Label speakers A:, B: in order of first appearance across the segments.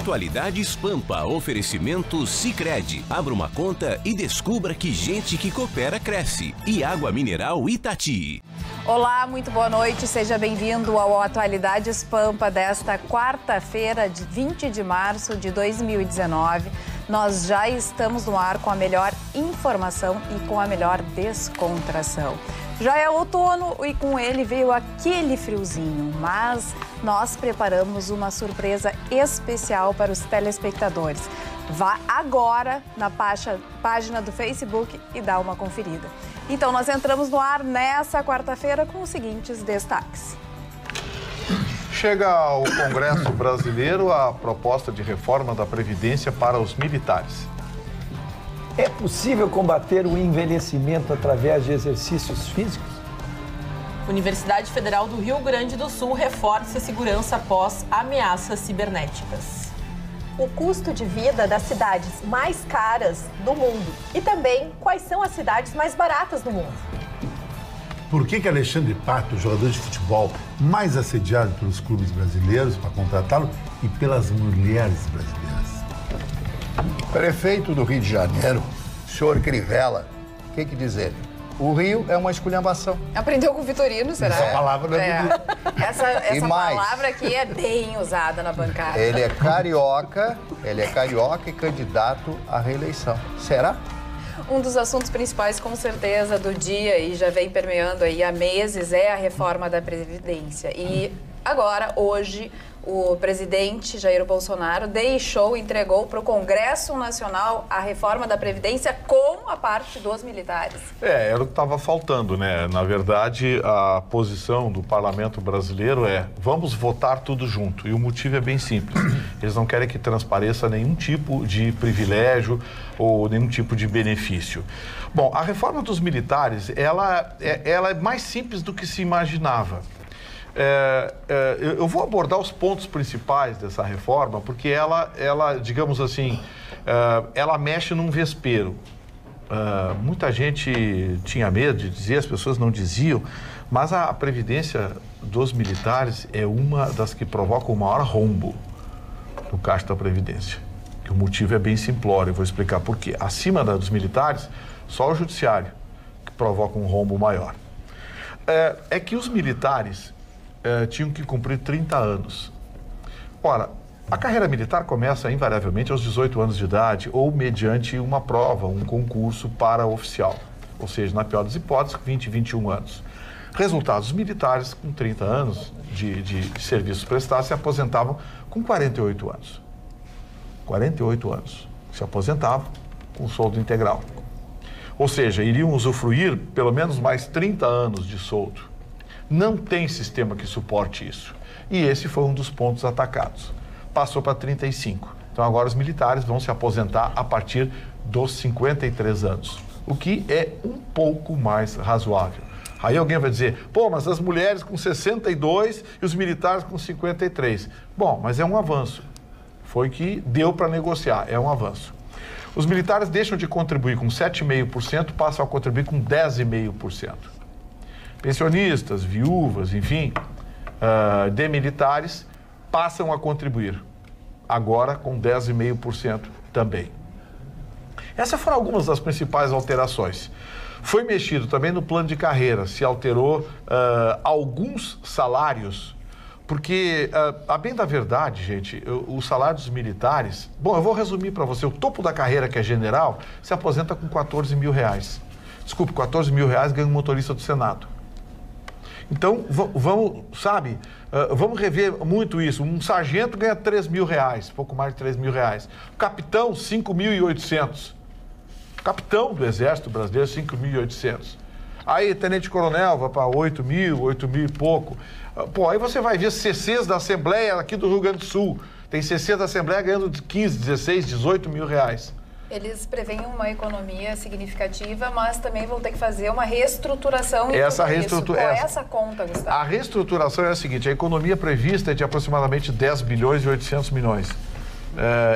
A: Atualidades Pampa, oferecimento Sicredi. Abra uma conta e descubra que gente que coopera cresce. E Água Mineral Itati.
B: Olá, muito boa noite. Seja bem-vindo ao Atualidades Pampa desta quarta-feira, de 20 de março de 2019. Nós já estamos no ar com a melhor informação e com a melhor descontração. Já é outono e com ele veio aquele friozinho, mas nós preparamos uma surpresa especial para os telespectadores. Vá agora na página do Facebook e dá uma conferida. Então, nós entramos no ar nessa quarta-feira com os seguintes destaques.
C: Chega ao Congresso Brasileiro a proposta de reforma da Previdência para os militares.
D: É possível combater o envelhecimento através de exercícios físicos?
E: Universidade Federal do Rio Grande do Sul reforça a segurança após ameaças cibernéticas.
F: O custo de vida das cidades mais caras do mundo e também quais são as cidades mais baratas do mundo.
G: Por que Alexandre Pato, jogador de futebol mais assediado pelos clubes brasileiros para contratá-lo e pelas mulheres brasileiras?
H: Prefeito do Rio de Janeiro, senhor Crivella, o que dizer? O Rio é uma esculhambação.
B: Aprendeu com o Vitorino, será?
G: Essa palavra não é bonita.
B: Essa palavra aqui é bem usada na bancada.
H: Ele é carioca e candidato à reeleição. Será?
B: Um dos assuntos principais, com certeza, do dia e já vem permeando aí há meses é a reforma da Previdência. E agora, hoje, o presidente Jair Bolsonaro entregou para o Congresso Nacional a reforma da Previdência com a parte dos militares.
C: Era o que estava faltando, né? Na verdade, a posição do parlamento brasileiro é: vamos votar tudo junto. E o motivo é bem simples. Eles não querem que transpareça nenhum tipo de privilégio ou nenhum tipo de benefício. Bom, a reforma dos militares, ela é mais simples do que se imaginava. Eu vou abordar os pontos principais dessa reforma, porque ela digamos assim, ela mexe num vespeiro. Muita gente tinha medo de dizer, as pessoas não diziam, mas a Previdência dos militares é uma das que provoca o maior rombo no caixa da Previdência. E o motivo é bem simplório, eu vou explicar por quê. Acima dos militares, só o judiciário que provoca um rombo maior. É que os militares tinham que cumprir 30 anos. Ora, a carreira militar começa invariavelmente aos 18 anos de idade ou mediante uma prova, um concurso para oficial. Ou seja, na pior das hipóteses, 20, 21 anos. Resultados, os militares com 30 anos de serviços prestados se aposentavam com 48 anos. 48 anos. Se aposentavam com soldo integral. Ou seja, iriam usufruir pelo menos mais 30 anos de soldo. Não tem sistema que suporte isso. E esse foi um dos pontos atacados. Passou para 35. Então agora os militares vão se aposentar a partir dos 53 anos, o que é um pouco mais razoável. Aí alguém vai dizer, pô, mas as mulheres com 62 e os militares com 53. Bom, mas é um avanço. Foi que deu para negociar, é um avanço. Os militares deixam de contribuir com 7,5%, passam a contribuir com 10,5%. Pensionistas, viúvas, enfim, de militares passam a contribuir, agora com 10,5% também. Essas foram algumas das principais alterações. Foi mexido também no plano de carreira, se alterou alguns salários, porque, a bem da verdade, gente, o salário dos militares... Bom, eu vou resumir para você, o topo da carreira, que é general, se aposenta com 14 mil reais. Desculpe, 14 mil reais ganha um motorista do Senado. Então, vamos rever muito isso. Um sargento ganha 3 mil reais, pouco mais de 3 mil reais. O capitão, 5.800. Capitão do Exército Brasileiro, 5.800. Aí, tenente-coronel, vai para 8 mil e pouco. Pô, aí você vai ver CCs da Assembleia aqui do Rio Grande do Sul. Tem CC da Assembleia ganhando 15, 16, 18 mil reais.
B: Eles preveem uma economia significativa, mas também vão ter que fazer uma reestruturação. Qual é essa conta, Gustavo?
C: A reestruturação é a seguinte: a economia prevista é de aproximadamente 10 bilhões e 800 milhões.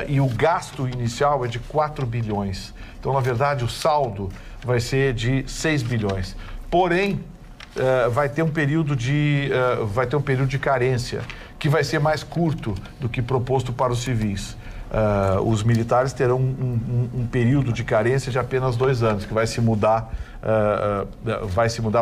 C: E o gasto inicial é de 4 bilhões. Então, na verdade, o saldo vai ser de 6 bilhões. Porém, vai ter um período de carência, que vai ser mais curto do que proposto para os civis. Os militares terão um período de carência de apenas 2 anos, que vai se mudar,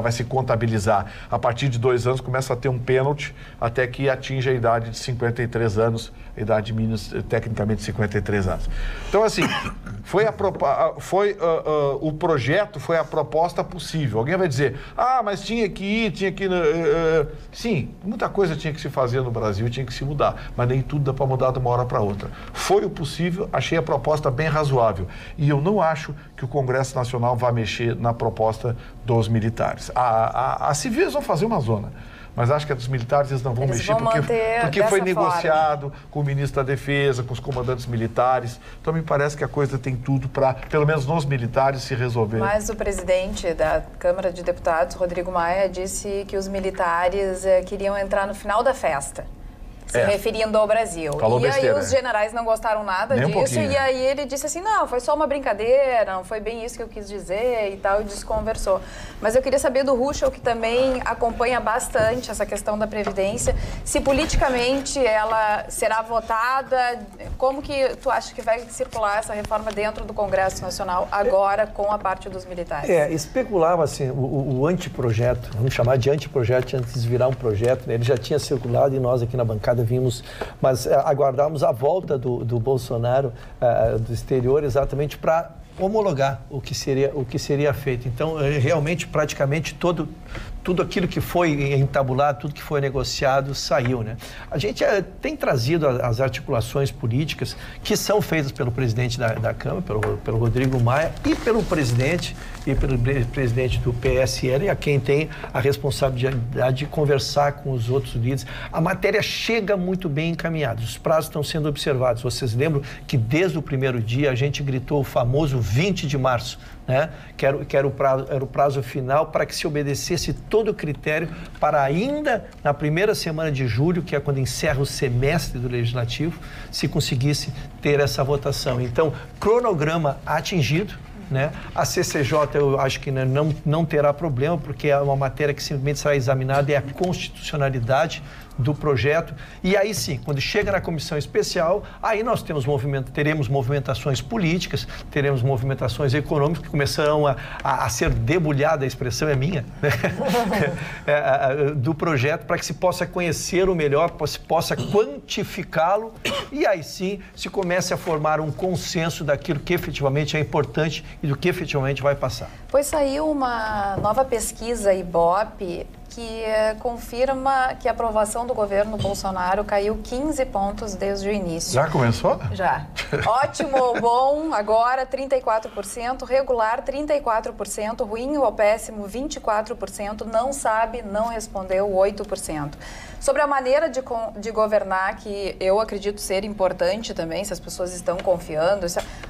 C: vai se contabilizar. A partir de 2 anos começa a ter um pênalti até que atinja a idade de 53 anos, a idade mínima tecnicamente 53 anos. Então, assim, o projeto foi a proposta possível. Alguém vai dizer, mas tinha que ir, Sim, muita coisa tinha que se fazer no Brasil e tinha que se mudar, mas nem tudo dá para mudar de uma hora para outra. Foi o possível, achei a proposta bem razoável. E eu não acho que o Congresso Nacional vá mexer na proposta dos militares. As civis vão fazer uma zona, mas acho que a dos militares eles não vão mexer porque foi negociado com o ministro da Defesa, com os comandantes militares. Então me parece que a coisa tem tudo para, pelo menos nos militares, se resolver.
B: Mas o presidente da Câmara de Deputados, Rodrigo Maia, disse que os militares queriam entrar no final da festa. Se referindo ao Brasil.
C: Falou besteira,
B: aí os generais não gostaram nada disso, e aí ele disse assim, não, foi só uma brincadeira, não foi bem isso que eu quis dizer e tal, e desconversou. Mas eu queria saber do Ruschel, que também acompanha bastante essa questão da Previdência, se politicamente ela será votada, como que tu acha que vai circular essa reforma dentro do Congresso Nacional agora com a parte dos militares?
D: Especulava assim, o anteprojeto, vamos chamar de anteprojeto antes de virar um projeto, né? Ele já tinha circulado e nós aqui na bancada vimos, mas aguardamos a volta do Bolsonaro do exterior exatamente para homologar o que seria feito. Então, realmente, praticamente tudo aquilo que foi entabulado, tudo que foi negociado, saiu, né? A gente tem trazido as articulações políticas que são feitas pelo presidente da Câmara, pelo Rodrigo Maia, e pelo presidente do PSL, a quem tem a responsabilidade de conversar com os outros líderes. A matéria chega muito bem encaminhada, os prazos estão sendo observados. Vocês lembram que desde o primeiro dia a gente gritou o famoso 20 de março, né? Que era o prazo final para que se obedecesse todo o critério para ainda na primeira semana de julho, que é quando encerra o semestre do Legislativo, se conseguisse ter essa votação. Então, cronograma atingido, né? A CCJ eu acho que não terá problema, porque é uma matéria que simplesmente será examinada, é a constitucionalidade do projeto. E aí sim, quando chega na comissão especial, aí nós teremos movimentações políticas, teremos movimentações econômicas que começarão a ser debulhada, a expressão é minha, né? Do projeto, para que se possa conhecer o melhor, se possa quantificá-lo, e aí sim se comece a formar um consenso daquilo que efetivamente é importante e do que efetivamente vai passar.
B: Pois saiu uma nova pesquisa Ibope que confirma que a aprovação do governo Bolsonaro caiu 15 pontos desde o início.
C: Já começou?
B: Já. Ótimo ou bom, agora 34%, regular 34%, ruim ou péssimo 24%, não sabe, não respondeu 8%. Sobre a maneira de governar, que eu acredito ser importante também, se as pessoas estão confiando,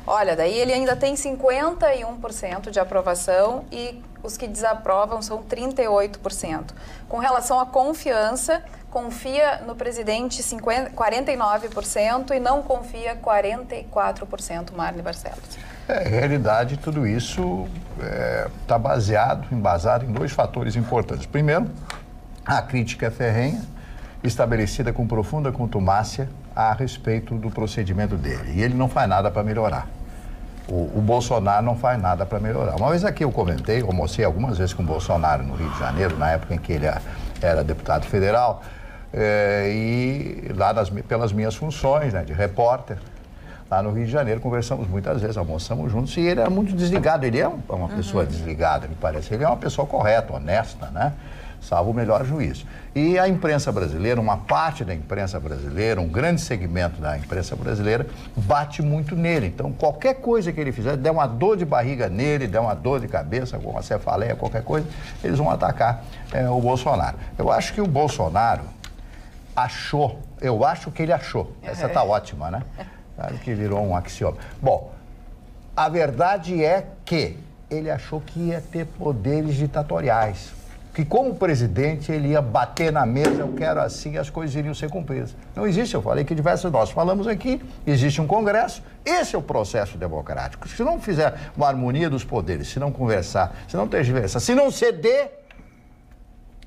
B: olha, daí ele ainda tem 51% de aprovação e os que desaprovam são 38%. Com relação à confiança, confia no presidente 49% e não confia 44%, Marne Barcelos.
H: Em realidade, tudo isso está embasado em 2 fatores importantes. Primeiro, a crítica ferrenha, estabelecida com profunda contumácia a respeito do procedimento dele. E ele não faz nada para melhorar. O Bolsonaro não faz nada para melhorar. Uma vez aqui eu comentei, almocei algumas vezes com o Bolsonaro no Rio de Janeiro, na época em que ele era deputado federal, e lá pelas minhas funções, né, de repórter, lá no Rio de Janeiro, conversamos muitas vezes, almoçamos juntos, e ele era muito desligado. Ele é uma pessoa desligada, me parece. Ele é uma pessoa correta, honesta, né? Salvo o melhor juízo. E a imprensa brasileira, uma parte da imprensa brasileira, um grande segmento da imprensa brasileira, bate muito nele. Então, qualquer coisa que ele fizer, der uma dor de barriga nele, der uma dor de cabeça, alguma cefaleia, qualquer coisa, eles vão atacar o Bolsonaro. Eu acho que o Bolsonaro eu acho que ele achou. Essa tá ótima, né? Que virou um axioma. Bom, a verdade é que ele achou que ia ter poderes ditatoriais. Que como presidente ele ia bater na mesa, eu quero assim, as coisas iriam ser cumpridas. Não existe, eu falei que nós falamos aqui, existe um Congresso, esse é o processo democrático. Se não fizer uma harmonia dos poderes, se não conversar, se não tergiversar, se não ceder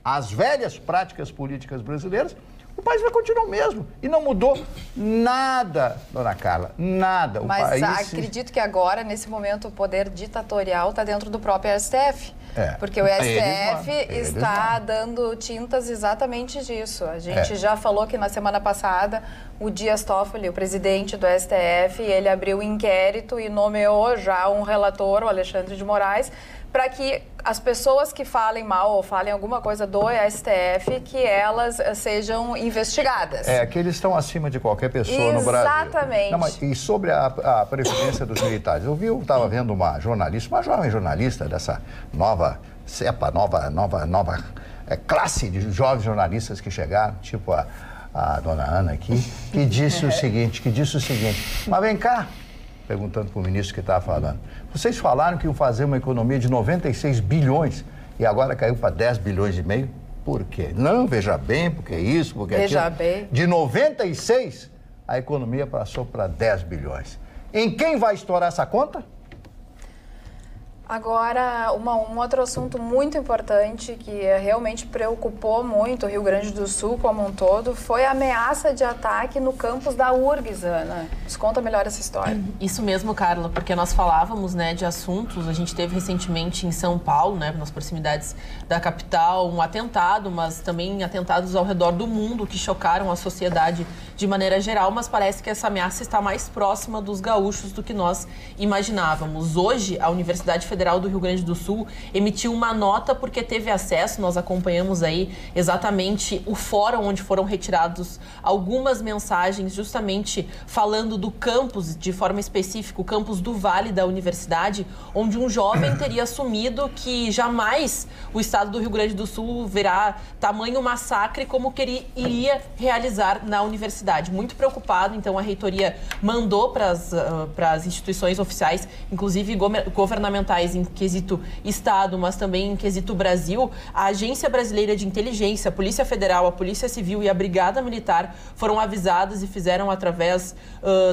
H: às velhas práticas políticas brasileiras, O país vai continuar o mesmo. E não mudou nada, dona Carla, nada.
B: Mas acredito que agora, nesse momento, o poder ditatorial está dentro do próprio STF. Porque o STF está dando tintas exatamente disso. A gente já falou que na semana passada o Dias Toffoli, o presidente do STF, ele abriu um inquérito e nomeou já um relator, o Alexandre de Moraes, para que as pessoas que falem mal ou falem alguma coisa do STF, que elas sejam investigadas.
H: Que eles estão acima de qualquer pessoa no Brasil.
B: Exatamente.
H: E sobre a previdência dos militares, eu estava vendo uma jornalista, uma jovem jornalista dessa nova cepa, nova classe de jovens jornalistas que chegaram, tipo a dona Ana aqui, que disse o seguinte, mas vem cá, perguntando para o ministro que estava falando, vocês falaram que iam fazer uma economia de 96 bilhões e agora caiu para 10 bilhões e meio? Por quê? Não, veja bem, porque isso, porque aquilo.
B: Veja bem.
H: De 96, a economia passou para 10 bilhões. Em quem vai estourar essa conta?
B: Agora, um outro assunto muito importante que realmente preocupou muito o Rio Grande do Sul como um todo foi a ameaça de ataque no campus da URGS, Ana. Nos conta melhor essa história.
E: Isso mesmo, Carla, porque nós falávamos, né, de assuntos, a gente teve recentemente em São Paulo, né, nas proximidades da capital, um atentado, mas também atentados ao redor do mundo que chocaram a sociedade de maneira geral, mas parece que essa ameaça está mais próxima dos gaúchos do que nós imaginávamos. Hoje, a Universidade Federal do Rio Grande do Sul emitiu uma nota porque teve acesso, nós acompanhamos aí exatamente o fórum onde foram retirados algumas mensagens justamente falando do campus, de forma específica, o campus do Vale da Universidade, onde um jovem teria assumido que jamais o estado do Rio Grande do Sul verá tamanho massacre como que ele iria realizar na universidade. Muito preocupado, então a reitoria mandou para as instituições oficiais, inclusive governamentais, em quesito Estado, mas também em quesito Brasil, a Agência Brasileira de Inteligência, a Polícia Federal, a Polícia Civil e a Brigada Militar foram avisadas e fizeram através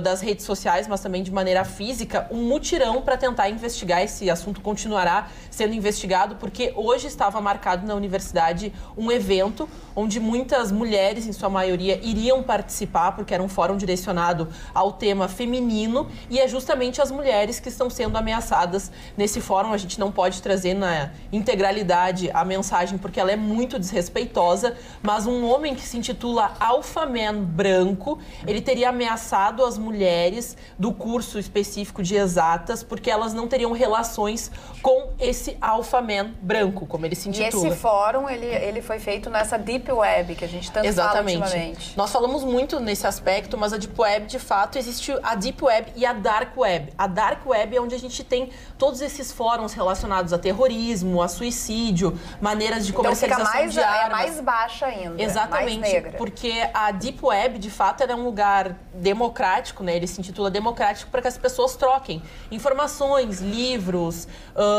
E: das redes sociais, mas também de maneira física, um mutirão para tentar investigar. Esse assunto continuará sendo investigado, porque hoje estava marcado na universidade um evento onde muitas mulheres, em sua maioria, iriam participar, porque era um fórum direcionado ao tema feminino, e é justamente as mulheres que estão sendo ameaçadas nesse fórum. A gente não pode trazer na integralidade a mensagem, porque ela é muito desrespeitosa, mas um homem que se intitula Alpha Man branco, ele teria ameaçado as mulheres do curso específico de exatas, porque elas não teriam relações com esse Alpha Man branco, como ele se intitula.
B: E esse fórum, ele foi feito nessa Deep Web, que a gente tanto fala ultimamente.
E: Nós falamos muito nesse aspecto, mas a Deep Web, de fato, existe a Deep Web e a Dark Web. A Dark Web é onde a gente tem todos esses fóruns relacionados a terrorismo, a suicídio, maneiras de comercialização de armas.
B: É mais baixa ainda.
E: Exatamente,
B: mais negra.
E: Porque a Deep Web, de fato, era um lugar democrático, né? Ele se intitula democrático para que as pessoas troquem informações, livros,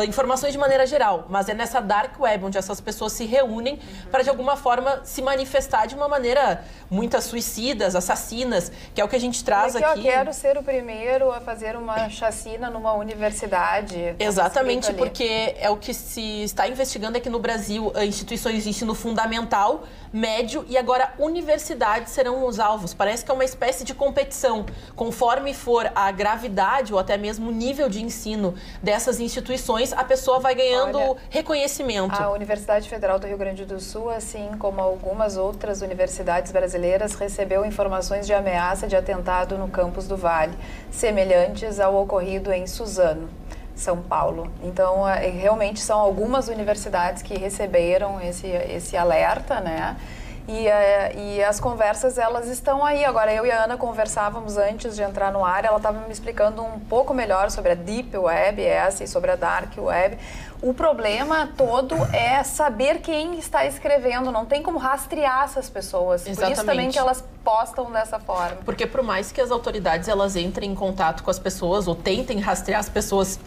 E: informações de maneira geral. Mas é nessa Dark Web onde essas pessoas se reúnem para, de alguma forma, se manifestar de uma maneira muitas suicidas, assassinas, que é o que a gente traz aqui.
B: Eu quero ser o primeiro a fazer uma chacina numa universidade.
E: Exatamente, porque é o que se está investigando aqui no Brasil, instituições de ensino fundamental, médio e agora universidades serão os alvos. Parece que é uma espécie de competição. Conforme for a gravidade ou até mesmo o nível de ensino dessas instituições, a pessoa vai ganhando reconhecimento.
B: A Universidade Federal do Rio Grande do Sul, assim como algumas outras universidades brasileiras, recebeu informações de ameaça de atentado no campus do Vale, semelhantes ao ocorrido em Suzano, São Paulo. Então, realmente são algumas universidades que receberam esse alerta, né? E as conversas, elas estão aí. Agora, eu e a Ana conversávamos antes de entrar no ar, ela estava me explicando um pouco melhor sobre a Deep Web, e sobre a Dark Web. O problema todo é saber quem está escrevendo, não tem como rastrear essas pessoas.
E: Exatamente.
B: Por isso também que elas postam dessa forma.
E: Porque por mais que as autoridades elas entrem em contato com as pessoas ou tentem rastrear as pessoas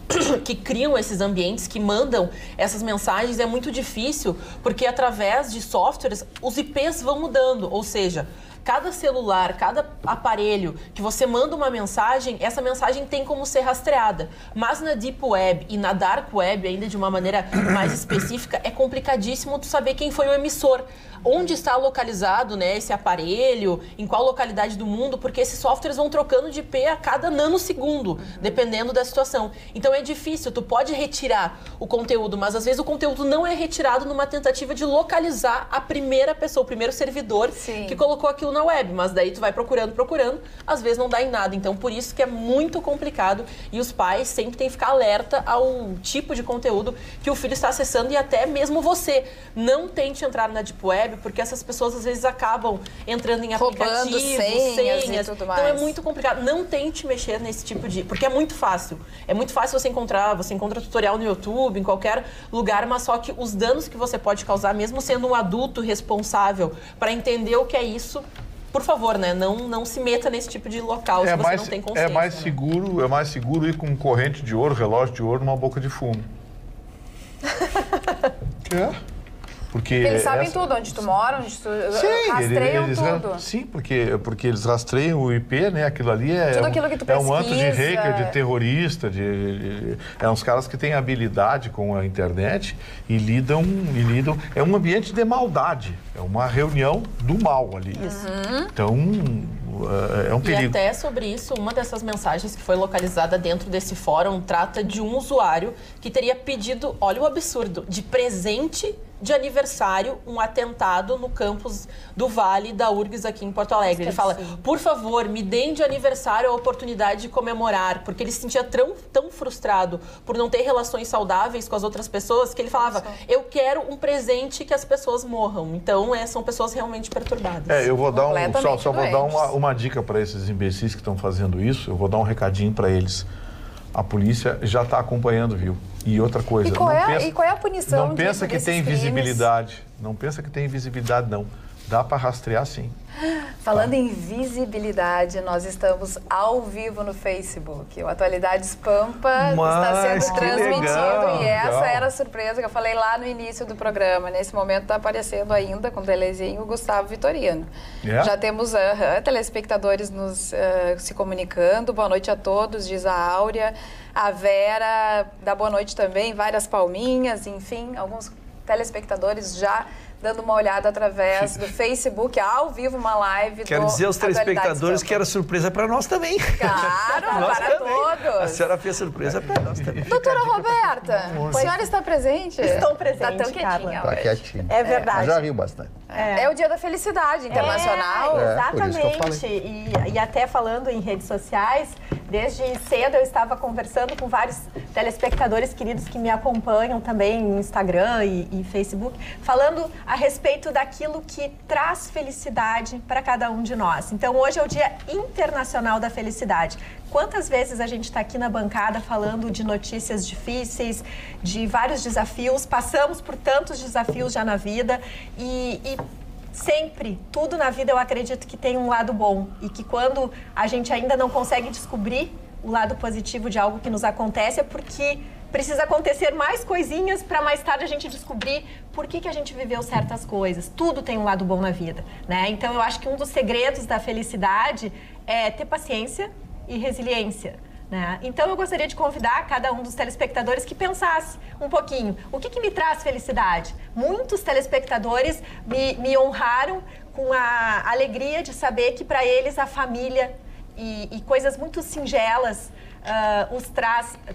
E: que criam esses ambientes, que mandam essas mensagens, é muito difícil, porque através de softwares os IPs vão mudando, ou seja, cada celular, cada aparelho que você manda uma mensagem, essa mensagem tem como ser rastreada. Mas na Deep Web e na Dark Web, ainda de uma maneira mais específica, é complicadíssimo tu saber quem foi o emissor. Onde está localizado, né, esse aparelho, em qual localidade do mundo, porque esses softwares vão trocando de IP a cada nanosegundo, dependendo da situação. Então é difícil, tu pode retirar o conteúdo, mas às vezes o conteúdo não é retirado numa tentativa de localizar a primeira pessoa, o primeiro servidor que colocou aquilo na web, mas daí tu vai procurando, às vezes não dá em nada. Então por isso que é muito complicado e os pais sempre têm que ficar alerta ao tipo de conteúdo que o filho está acessando e até mesmo você. Não tente entrar na Deep Web, porque essas pessoas às vezes acabam entrando em aplicativos, senhas
B: e tudo mais.
E: Então é muito complicado. Não tente mexer nesse tipo de... Porque é muito fácil. É muito fácil você encontra tutorial no YouTube, em qualquer lugar, mas só que os danos que você pode causar, mesmo sendo um adulto responsável para entender o que é isso, por favor, né? Não se meta nesse tipo de local se você não tem consciência.
C: É mais seguro ir com corrente de ouro, relógio de ouro numa boca de fumo. Porque
B: eles sabem tudo, onde tu mora, onde tu rastreiam tudo.
C: Sim, porque eles rastreiam o IP, né? Aquilo ali
B: tudo aquilo que tu
C: é um anto de hacker, de terrorista, é uns caras que têm habilidade com a internet e lidam. É um ambiente de maldade, é uma reunião do mal ali. Então, é um perigo.
E: E até sobre isso, uma dessas mensagens que foi localizada dentro desse fórum trata de um usuário que teria pedido, olha o absurdo, de presente de aniversário, um atentado no campus do Vale da URGS aqui em Porto Alegre. Ele fala, por favor, me deem de aniversário a oportunidade de comemorar, porque ele se sentia tão frustrado por não ter relações saudáveis com as outras pessoas, que ele falava, eu quero um presente que as pessoas morram. Então, são pessoas realmente perturbadas.
C: Eu vou dar só vou dar uma dica para esses imbecis que estão fazendo isso, eu vou dar um recadinho para eles. A polícia já está acompanhando, viu? E outra coisa...
B: E qual é a punição?
C: Não pensa que tem visibilidade. Não pensa que tem visibilidade, não. Dá para rastrear, sim.
B: Falando em visibilidade, nós estamos ao vivo no Facebook. O Atualidades Pampa está sendo transmitido.
C: Legal,
B: e essa era a surpresa que eu falei lá no início do programa. Nesse momento está aparecendo ainda, com o telezinho, o Gustavo Vitorino. Já temos telespectadores se comunicando. Boa noite a todos, diz a Áurea. A Vera dá boa noite também, várias palminhas, enfim, alguns telespectadores já dando uma olhada através do Facebook, ao vivo, uma live.
D: Quero dizer aos telespectadores que era surpresa para nós também.
B: Claro, nós para também. Todos.
D: A senhora fez surpresa para nós também.
B: Doutora Roberta, a senhora está presente?
F: Estou presente,
B: Está tão quietinha hoje.
H: Tá quietinha.
F: É verdade.
H: Já riu bastante.
B: É o Dia da Felicidade Internacional.
F: Exatamente. E até falando em redes sociais, desde cedo eu estava conversando com vários telespectadores queridos que me acompanham também no Instagram e Facebook, falando a respeito daquilo que traz felicidade para cada um de nós. Então, hoje é o Dia Internacional da Felicidade. Quantas vezes a gente está aqui na bancada falando de notícias difíceis, de vários desafios, passamos por tantos desafios já na vida e sempre, tudo na vida eu acredito que tem um lado bom e que quando a gente ainda não consegue descobrir o lado positivo de algo que nos acontece é porque precisa acontecer mais coisinhas para mais tarde a gente descobrir por que a gente viveu certas coisas. Tudo tem um lado bom na vida, né? Então eu acho que um dos segredos da felicidade é ter paciência e resiliência. Né? Então eu gostaria de convidar cada um dos telespectadores que pensasse um pouquinho, o que me traz felicidade? Muitos telespectadores me honraram com a alegria de saber que para eles a família e coisas muito singelas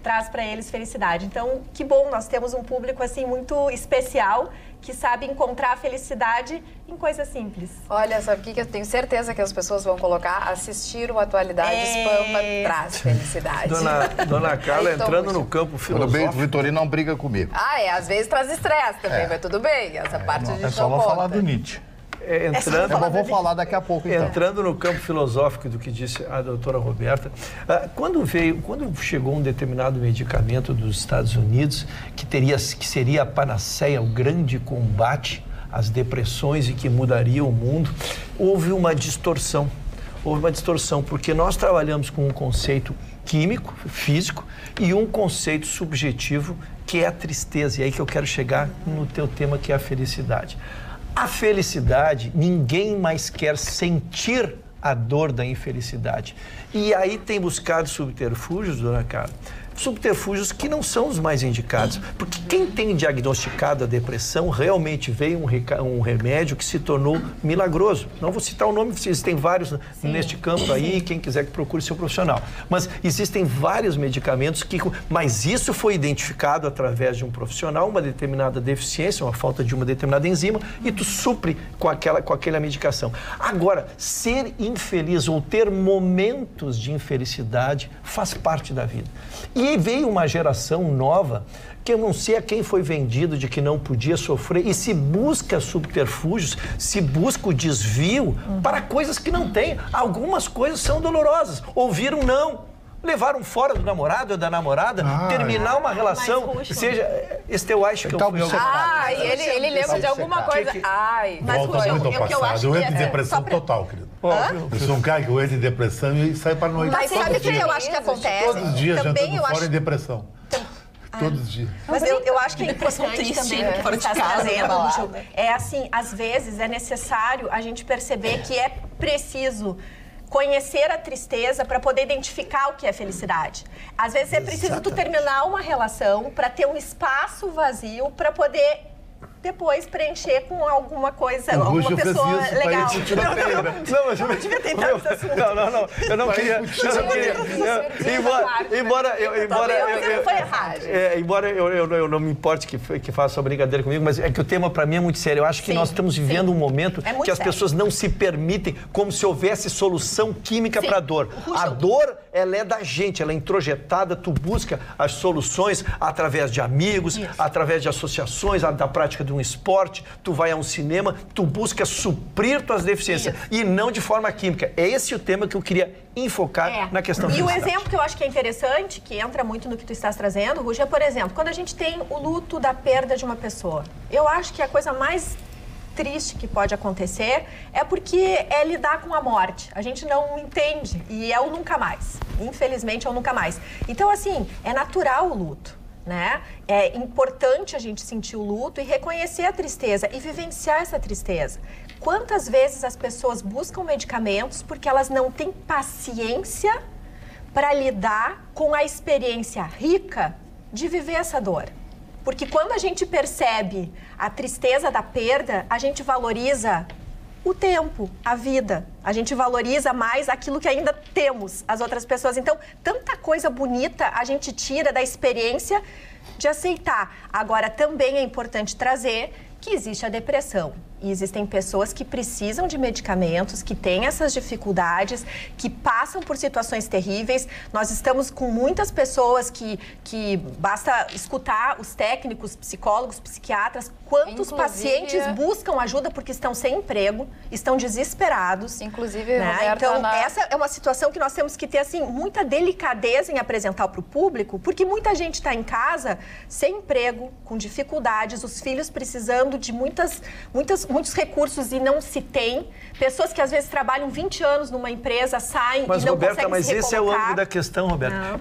F: traz para eles felicidade. Então, que bom, nós temos um público assim muito especial que sabe encontrar a felicidade em coisas simples.
B: Olha, sabe o que eu tenho certeza que as pessoas vão colocar? Assistir o Atualidades Pampa traz felicidade.
D: Dona Carla entrando no campo filosófico.
H: Tudo bem, o Vitorino não briga comigo.
B: Às vezes traz estresse também, mas tudo bem. Essa parte a gente não
C: só não falar do Nietzsche.
H: Vou falar daqui a pouco, então.
D: Entrando no campo filosófico do que disse a doutora Roberta, quando chegou um determinado medicamento dos Estados Unidos que seria a panaceia, o grande combate às depressões e que mudaria o mundo, houve uma distorção. Porque nós trabalhamos com um conceito químico, físico, e um conceito subjetivo, que é a tristeza. E aí que eu quero chegar no teu tema, que é a felicidade. A felicidade, ninguém mais quer sentir a dor da infelicidade. E aí tem buscado subterfúgios, dona Carla, subterfúgios que não são os mais indicados. Porque quem tem diagnosticado a depressão realmente veio um remédio que se tornou milagroso. Não vou citar o nome, existem vários neste campo aí, quem quiser que procure seu profissional. Mas existem vários medicamentos que... Mas isso foi identificado através de um profissional, uma determinada deficiência, uma falta de uma determinada enzima, e tu supre com aquela medicação. Agora, ser infeliz ou ter momentos de infelicidade faz parte da vida. E veio uma geração nova que eu não sei a quem foi vendido de que não podia sofrer e se busca subterfúgios, se busca o desvio para coisas que não tem. Algumas coisas são dolorosas. Ouvir um não, levar um fora do namorado ou da namorada, terminar uma relação, seja... Esse teu acho que eu fui...
B: Ele lembra de alguma coisa.
G: Mas muito ao passado. Eu entro em depressão total, querido. Eu sou um cara que eu entro em depressão e saio para a noite.
F: Mas sabe o que eu acho que acontece?
G: Todos os dias jantando fora em depressão. Todos os dias.
F: Mas eu acho que é importante também o que você está trazendo, é assim, às vezes é necessário a gente perceber que é preciso conhecer a tristeza para poder identificar o que é felicidade. Às vezes é preciso tu terminar uma relação para ter um espaço vazio para poder depois preencher com alguma coisa, alguma pessoa legal.
D: Não,
F: eu devia tentar esse assunto.
D: Não, eu não queria. Embora eu não me importe que faça uma brincadeira comigo, mas é que o tema para mim é muito sério. Eu acho que nós estamos vivendo um momento que as pessoas não se permitem, como se houvesse solução química para a dor. A dor, ela é da gente, ela é introjetada, tu busca as soluções através de amigos, através de associações, da prática de um esporte, tu vai a um cinema, tu busca suprir tuas deficiências e não de forma química. É esse o tema que eu queria enfocar na questão
F: E o exemplo que eu acho que é interessante, que entra muito no que tu estás trazendo, Ruja, é, por exemplo, quando a gente tem o luto da perda de uma pessoa. Eu acho que a coisa mais triste que pode acontecer é porque é lidar com a morte. A gente não entende e é o nunca mais. Infelizmente é o nunca mais. Então, assim, é natural o luto. Né? É importante a gente sentir o luto e reconhecer a tristeza e vivenciar essa tristeza. Quantas vezes as pessoas buscam medicamentos porque elas não têm paciência para lidar com a experiência rica de viver essa dor? Porque quando a gente percebe a tristeza da perda, a gente valoriza o tempo, a vida. A gente valoriza mais aquilo que ainda temos, as outras pessoas. Então, tanta coisa bonita a gente tira da experiência de aceitar. Agora, também é importante trazer que existe a depressão. E existem pessoas que precisam de medicamentos, que têm essas dificuldades, que passam por situações terríveis. Nós estamos com muitas pessoas que basta escutar os técnicos, psicólogos, psiquiatras, quantos pacientes buscam ajuda porque estão sem emprego, estão desesperados.
B: Inclusive,
F: né? Então, essa é uma situação que nós temos que ter, assim, muita delicadeza em apresentar para o público, porque muita gente está em casa sem emprego, com dificuldades, os filhos precisando de muitos recursos e não se tem. Pessoas que às vezes trabalham 20 anos numa empresa, saem
D: mas,
F: e não
D: Roberta,
F: conseguem se recolocar.
D: Mas esse é o âmbito da questão, Roberta.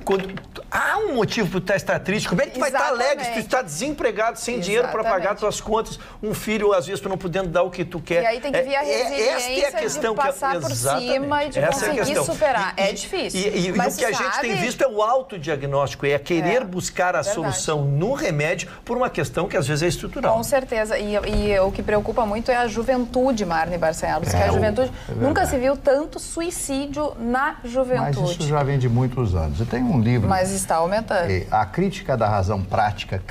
D: Há um motivo para tu estar triste. Como é que tu vai estar alegre se tu está desempregado, sem dinheiro para pagar tuas contas, um filho, às vezes, tu não podendo dar o que tu quer?
B: E aí tem que vir a resiliência
D: esta é a questão
B: de passar por cima e de conseguir superar. É difícil.
D: E o que a gente tem visto é o autodiagnóstico, é querer buscar a solução no remédio por uma questão que às vezes é estrutural.
B: Com certeza. E o que preocupa muito é a juventude, Marne Barcelos, que a juventude nunca se viu tanto suicídio na juventude.
H: Mas isso já vem de muitos anos. Eu tenho um livro...
B: Mas está aumentando.
H: A Crítica da Razão Prática,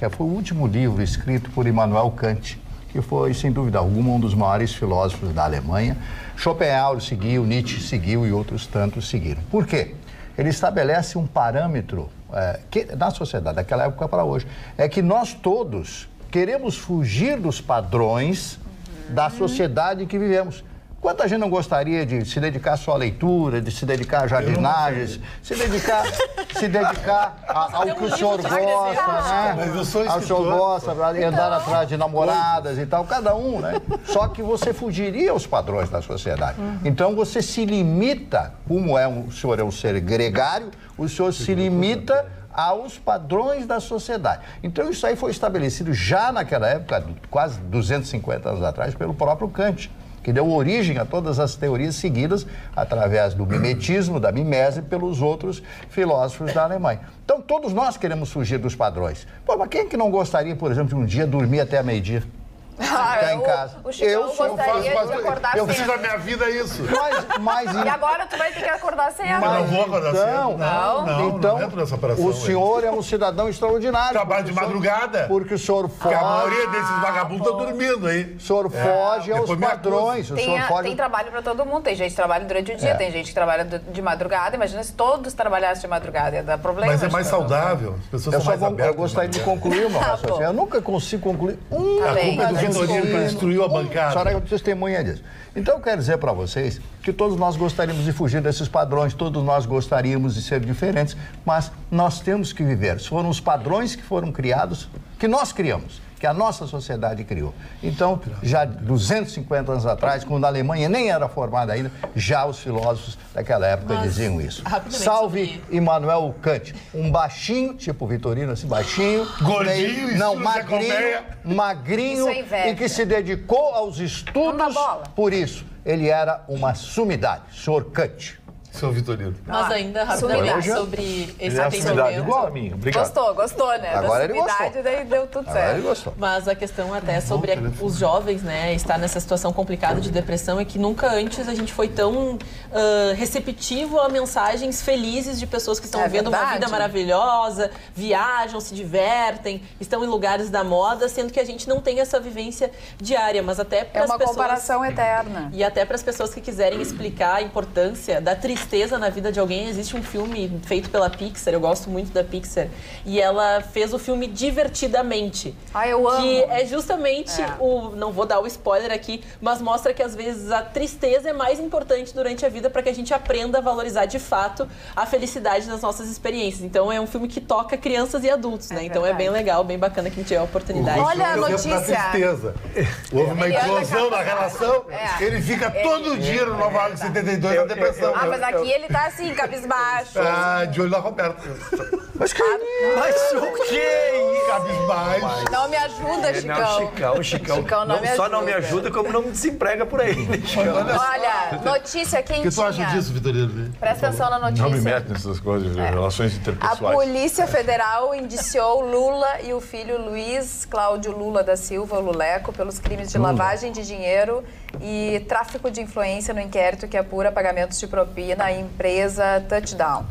H: foi o último livro escrito por Immanuel Kant, que foi, sem dúvida alguma, um dos maiores filósofos da Alemanha. Schopenhauer seguiu, Nietzsche seguiu e outros tantos seguiram. Por quê? Ele estabelece um parâmetro que, na sociedade daquela época para hoje, é que nós todos queremos fugir dos padrões da sociedade que vivemos. Quanta gente não gostaria de se dedicar só à leitura, de se dedicar a jardinagens, se dedicar ao que o senhor gosta, né?
G: Mas eu sou
H: o senhor gosta, andar atrás de namoradas e tal, cada um, né? Só que você fugiria aos padrões da sociedade. Então você se limita, como o senhor é um ser gregário, o senhor se limita aos padrões da sociedade. Então isso aí foi estabelecido já naquela época, quase 250 anos atrás, pelo próprio Kant, que deu origem a todas as teorias seguidas através do mimetismo, da mimese, pelos outros filósofos da Alemanha. Então, todos nós queremos fugir dos padrões. Pô, mas quem é que não gostaria, por exemplo, de um dia dormir até meia-dia? Ficar em casa.
B: O Chicão gostaria de acordar cedo.
G: Eu preciso da minha vida isso.
B: E agora tu vai ter que acordar cedo.
G: Mas não vou acordar cedo. Não entro nessa operação.
H: O senhor é um cidadão extraordinário.
G: Trabalho de madrugada.
H: Porque o senhor foge.
G: Porque a maioria desses vagabundos estão dormindo aí.
H: O senhor foge aos padrões.
B: Tem trabalho para todo mundo. Tem gente que trabalha durante o dia, tem gente que trabalha de madrugada. Imagina se todos trabalhassem de madrugada, ia dar problema.
G: Mas é mais saudável. As pessoas são mais abertas.
H: Eu gostaria de concluir uma raciocínio. Eu nunca consigo concluir
G: Vitorino para destruir a bancada.
H: A senhora é testemunha disso. Então, eu quero dizer para vocês que todos nós gostaríamos de fugir desses padrões, todos nós gostaríamos de ser diferentes, mas nós temos que viver. Foram os padrões que foram criados, que nós criamos, que a nossa sociedade criou. Então, já 250 anos atrás, quando a Alemanha nem era formada ainda, já os filósofos daquela época diziam isso. Salve Immanuel Kant, um baixinho, tipo Vitorino, assim, baixinho,
G: gordinho,
H: meio, não, magrinho e que se dedicou aos estudos. Por isso, ele era uma sumidade, Sr. Kant.
C: Seu Vitorino.
E: Mas ainda rapidamente sobre esse
C: atendimento. Igual a mim, obrigado.
B: Gostou, né?
H: Agora ele gostou.
B: Daí deu tudo certo.
H: Ele gostou.
E: Mas a questão até sobre os jovens, né, estar nessa situação complicada de depressão é que nunca antes a gente foi tão receptivo a mensagens felizes de pessoas que estão vivendo uma vida maravilhosa, viajam, se divertem, estão em lugares da moda, sendo que a gente não tem essa vivência diária, mas até para as pessoas... É uma
B: comparação eterna.
E: E até para as pessoas que quiserem explicar a importância da tristeza na vida de alguém, existe um filme feito pela Pixar, eu gosto muito da Pixar, e ela fez o filme Divertidamente.
B: Eu amo.
E: Que é justamente não vou dar o spoiler aqui, mas mostra que às vezes a tristeza é mais importante durante a vida para que a gente aprenda a valorizar de fato a felicidade das nossas experiências. Então é um filme que toca crianças e adultos, né? Então é bem legal, bem bacana que a gente tiver a oportunidade.
B: Olha a notícia.
G: Tristeza. Houve uma eclosão na relação, ele fica todo dia no Nova York 72 na depressão.
B: Mas aqui ele tá assim, cabisbaixo.
G: De olho na Roberta.
D: Mas o quê?
G: Cabisbaixo.
B: Não me ajuda, Chicão.
D: Chicão não me ajuda, como não me desemprega por aí.
B: Olha, notícia quentinha.
G: O que tu acha disso, Vitorino?
B: Presta atenção na notícia.
C: Não me meto nessas coisas de relações interpessoais.
B: A Polícia Federal indiciou Lula e o filho Luiz Cláudio Lula da Silva, o Luleco, pelos crimes de lavagem de dinheiro e tráfico de influência no inquérito que apura pagamentos de propina à empresa Touchdown.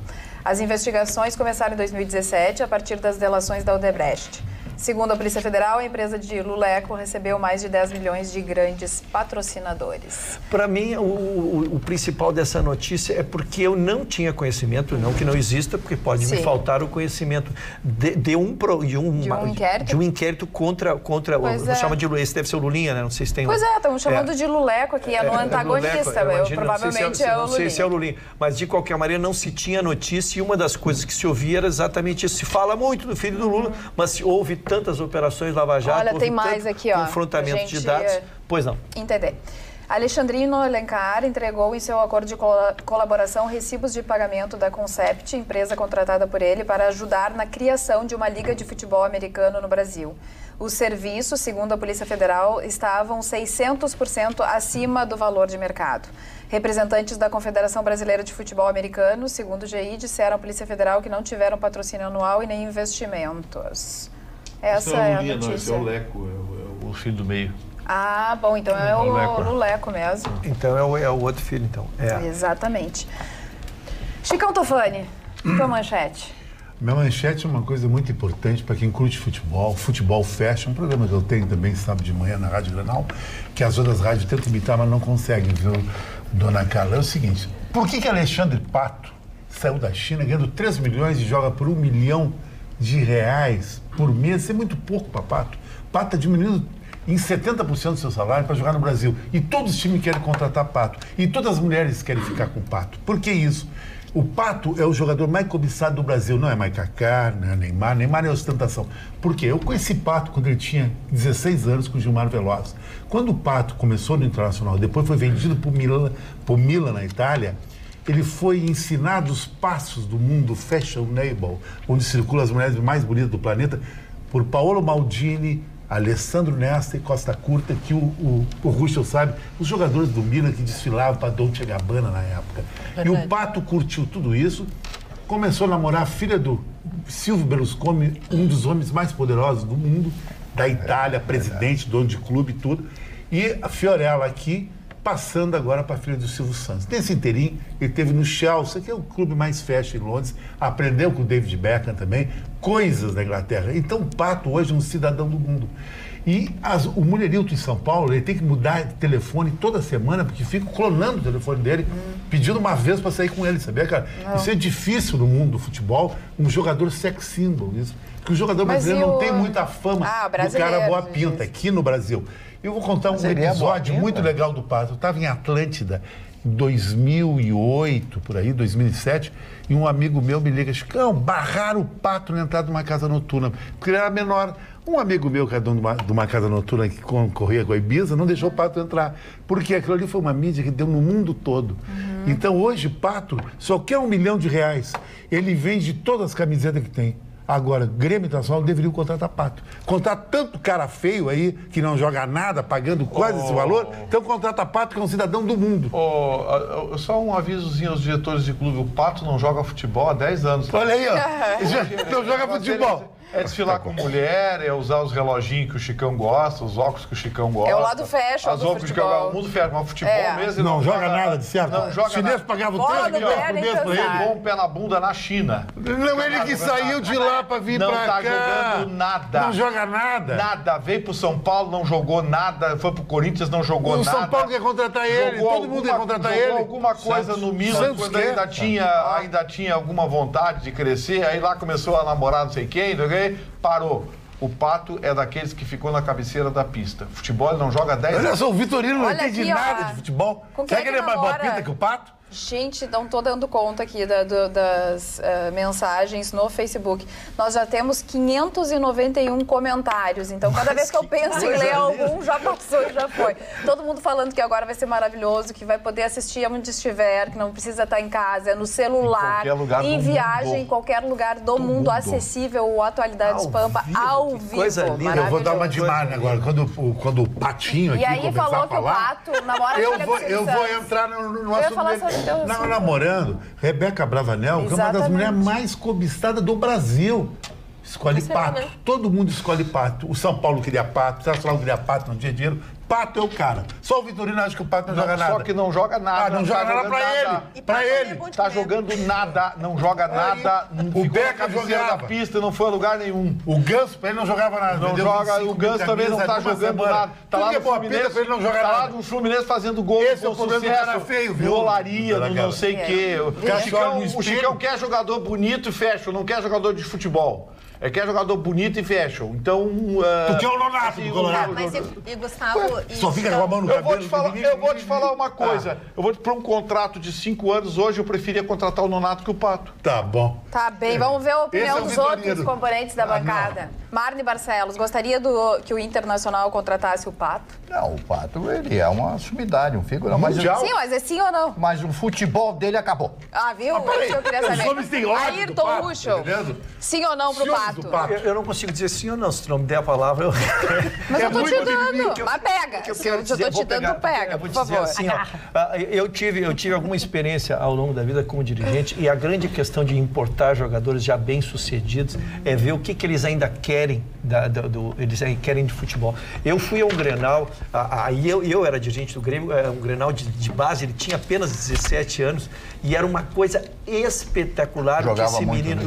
B: As investigações começaram em 2017 a partir das delações da Odebrecht. Segundo a Polícia Federal, a empresa de Luleco recebeu mais de 10 milhões de grandes patrocinadores.
D: Para mim, o principal dessa notícia é porque eu não tinha conhecimento, não que não exista, porque pode me faltar o conhecimento de um inquérito contra chama de esse deve ser o Lulinha, né? Não sei se tem.
B: Pois estamos chamando de Luleco aqui, é no antagonista, provavelmente é o Lulinha.
D: Não sei se é o Lulinha, mas de qualquer maneira não se tinha notícia e uma das coisas que se ouvia era exatamente isso. Se fala muito do filho do Lula, mas se houve tantas operações Lava Jato,
B: olha, tem mais aqui,
D: confrontamento de dados. Pois não.
B: Entender. Alexandrino Alencar entregou em seu acordo de colaboração recibos de pagamento da Concept, empresa contratada por ele, para ajudar na criação de uma liga de futebol americano no Brasil. Os serviços, segundo a Polícia Federal, estavam 600% acima do valor de mercado. Representantes da Confederação Brasileira de Futebol Americano, segundo o GI, disseram à Polícia Federal que não tiveram patrocínio anual e nem investimentos. Essa é a notícia.
C: Não, esse é o Leco, é o filho do meio.
B: Ah, bom, então é o Luleco mesmo.
D: Então é o outro filho, então.
B: Exatamente. Chicão Tofani, tua manchete.
G: Minha manchete é uma coisa muito importante para quem curte futebol, Futebol Fashion, um programa que eu tenho também sábado de manhã na Rádio Granal, que as outras rádios tentam imitar, mas não conseguem, viu, dona Carla? É o seguinte, por que Alexandre Pato saiu da China ganhando 3 milhões e joga por R$1 milhão por mês? Isso é muito pouco para Pato. Pato está diminuindo em 70% do seu salário para jogar no Brasil. E todos os times querem contratar Pato. E todas as mulheres querem ficar com o Pato. Por que isso? O Pato é o jogador mais cobiçado do Brasil. Não é mais Kaká, não é Neymar. Neymar é ostentação. Por quê? Eu conheci Pato quando ele tinha 16 anos com o Gilmar Veloz. Quando o Pato começou no Internacional, depois foi vendido por Milan na Itália, ele foi ensinado os passos do mundo fashionable, onde circulam as mulheres mais bonitas do planeta, por Paolo Maldini, Alessandro Nesta e Costa Curta, que o Ruschel sabe, os jogadores do Milan que desfilavam para Dolce & Gabbana na época.
E: Verdade.
G: E o Pato curtiu tudo isso, começou a namorar a filha do Silvio Berlusconi, um dos homens mais poderosos do mundo, da Itália, presidente, dono de clube e tudo. E a Fiorella aqui, passando agora para a filha do Silvio Santos. Nesse inteirinho, ele teve no Chelsea, que é o clube mais fashion em Londres, aprendeu com o David Beckham também, coisas da Inglaterra. Então, o Pato hoje é um cidadão do mundo. E o mulherilto em São Paulo, ele tem que mudar de telefone toda semana, porque fica clonando o telefone dele, pedindo uma vez para sair com ele, sabia, cara? Não. Isso é difícil no mundo do futebol, um jogador sex symbol, isso. Porque o jogador brasileiro não tem muita fama do cara boa pinta, aqui no Brasil. Eu vou contar um episódio muito legal do Pato. Eu estava em Atlântida em 2008, por aí, 2007, e um amigo meu me liga, Chicão, barraram o Pato na entrada de uma casa noturna, porque ele era menor. Um amigo meu, que é dono de uma casa noturna que concorria com a Ibiza, não deixou o Pato entrar, porque aquilo ali foi uma mídia que deu no mundo todo. Então hoje, Pato só quer R$1 milhão. Ele vende todas as camisetas que tem. Agora, Grêmio Internacional deveria contratar Pato. Contrata tanto cara feio aí, que não joga nada, pagando quase esse valor, então contrata Pato, que é um cidadão do mundo.
C: Só um avisozinho aos diretores de clube, o Pato não joga futebol há 10 anos.
G: Olha aí, ó. Não joga futebol.
C: É desfilar com mulher, é usar os reloginhos que o Chicão gosta, os óculos que o Chicão gosta.
B: É o lado fashion
C: as
B: do futebol.
C: O mundo fashion, mas o futebol mesmo...
G: Não joga nada, de certo?
C: Não joga
G: nada. Os chineses pagavam 3 milhões por mês pra ele.
C: Com o pé na bunda na China.
G: Não, ele que saiu de lá pra vir pra cá.
C: Não tá jogando nada.
G: Não joga nada.
C: Nada. Veio pro São Paulo, não jogou nada. Foi pro Corinthians, não jogou nada.
G: O São Paulo quer contratar ele. Todo mundo quer contratar ele.
C: Jogou alguma coisa no Milan, quando ainda tinha alguma vontade de crescer. Aí lá começou a namorar não sei quem, parou. O Pato é daqueles que ficou na cabeceira da pista. Futebol ele não joga 10 anos.
G: Olha só, o Vitorino não entende nada de futebol. Será que ele é mais boa pinta que o Pato?
B: Gente, não estou dando conta aqui das mensagens no Facebook. Nós já temos 591 comentários. Então, cada vez que eu penso em ler algum, já passou, já foi. Todo mundo falando que agora vai ser maravilhoso, que vai poder assistir onde estiver, que não precisa estar em casa, no celular, em viagem, em qualquer lugar do mundo, acessível, o Atualidades Pampa, ao vivo.
G: Coisa linda. Eu vou dar uma de Marne agora, quando o Patinho aqui começar a falar... E aí falou que o Pato namora
B: eu
G: vou entrar no assunto dele. Não, namorando, Rebeca Bravanel, que é uma das mulheres mais cobiçadas do Brasil. Escolhe Pato. Né? Todo mundo escolhe Pato. O São Paulo queria Pato, o Nacional queria Pato, não tinha dinheiro. Pato é o cara. Só o Vitorino acha que o Pato não joga nada.
C: Só que não joga nada.
G: Não joga nada pra ele. Pra ele.
C: Tá jogando nada, não joga nada.
G: O Beca jogava
C: da pista, não foi a lugar nenhum.
G: O Ganso, pra ele não jogava nada.
C: Não joga, o Ganso também não tá jogando nada. Tá lá no Fluminense,
G: ele não joga nada.
C: Tá lá no Fluminense fazendo gol.
G: Esse é o problema do cara feio, viu?
C: Golaria, não sei o quê. O Chicão quer jogador bonito e fashion, não quer jogador de futebol. Quer jogador bonito e fashion. Então...
G: Tu quer o Nonato do Colorado.
F: Mas e Gustavo...
G: Só fica com a mão no cabelo.
C: Eu vou te falar uma coisa. Para um contrato de 5 anos, hoje eu preferia contratar o Nonato que o Pato.
G: Tá bom.
B: Tá bem. Vamos ver a opinião dos outros componentes da bancada. Marne Barcelos, gostaria que o Internacional contratasse o Pato?
H: Não, o Pato, ele é uma sumidade, um figura.
B: Sim, mas é sim ou não?
H: Mas o futebol dele acabou.
B: Ah, viu? Isso eu queria saber.
G: Os homens têm ódio
B: Ayrton Ruschel, sim ou não pro Pato?
D: Eu não consigo dizer sim ou não. Se tu não me der a palavra, eu...
B: Mas eu tô te dando. Mas pega. Se eu tô te dando, pega, por favor.
D: Assim, eu tive alguma experiência ao longo da vida como dirigente e a grande questão de importar jogadores já bem-sucedidos é ver o que eles ainda querem eles querem de futebol. Eu fui a um Grenal, eu era dirigente do Grêmio, um Grenal de base, ele tinha apenas 17 anos e era uma coisa espetacular o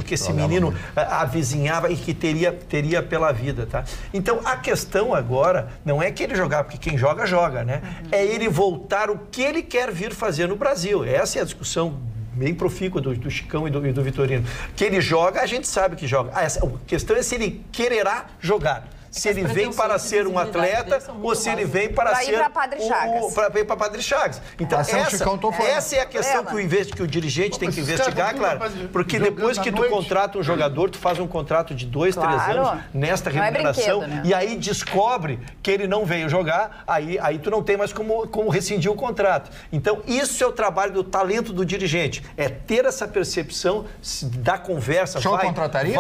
D: que esse menino avizinhava e que teria pela vida, tá? Então, a questão agora não é que ele jogar, porque quem joga, joga, né? É ele voltar o que ele quer vir fazer no Brasil. Essa é a discussão bem profícua do Chicão e do Vitorino. Que ele joga, a gente sabe que joga. A questão é se ele quererá jogar. se ele vem para ser um atleta ou se ele vem para ser...
B: ir para Padre Chagas.
D: Para ir para Padre Chagas. Então, essa é a questão que o dirigente tem que investigar, claro. Porque depois que tu contrata um jogador, tu faz um contrato de 2, 3 anos nesta remuneração,
B: né?
D: E aí descobre que ele não veio jogar, aí tu não tem mais como rescindir o contrato. Então, isso é o trabalho do talento do dirigente, é ter essa percepção da conversa.
H: O contrataria?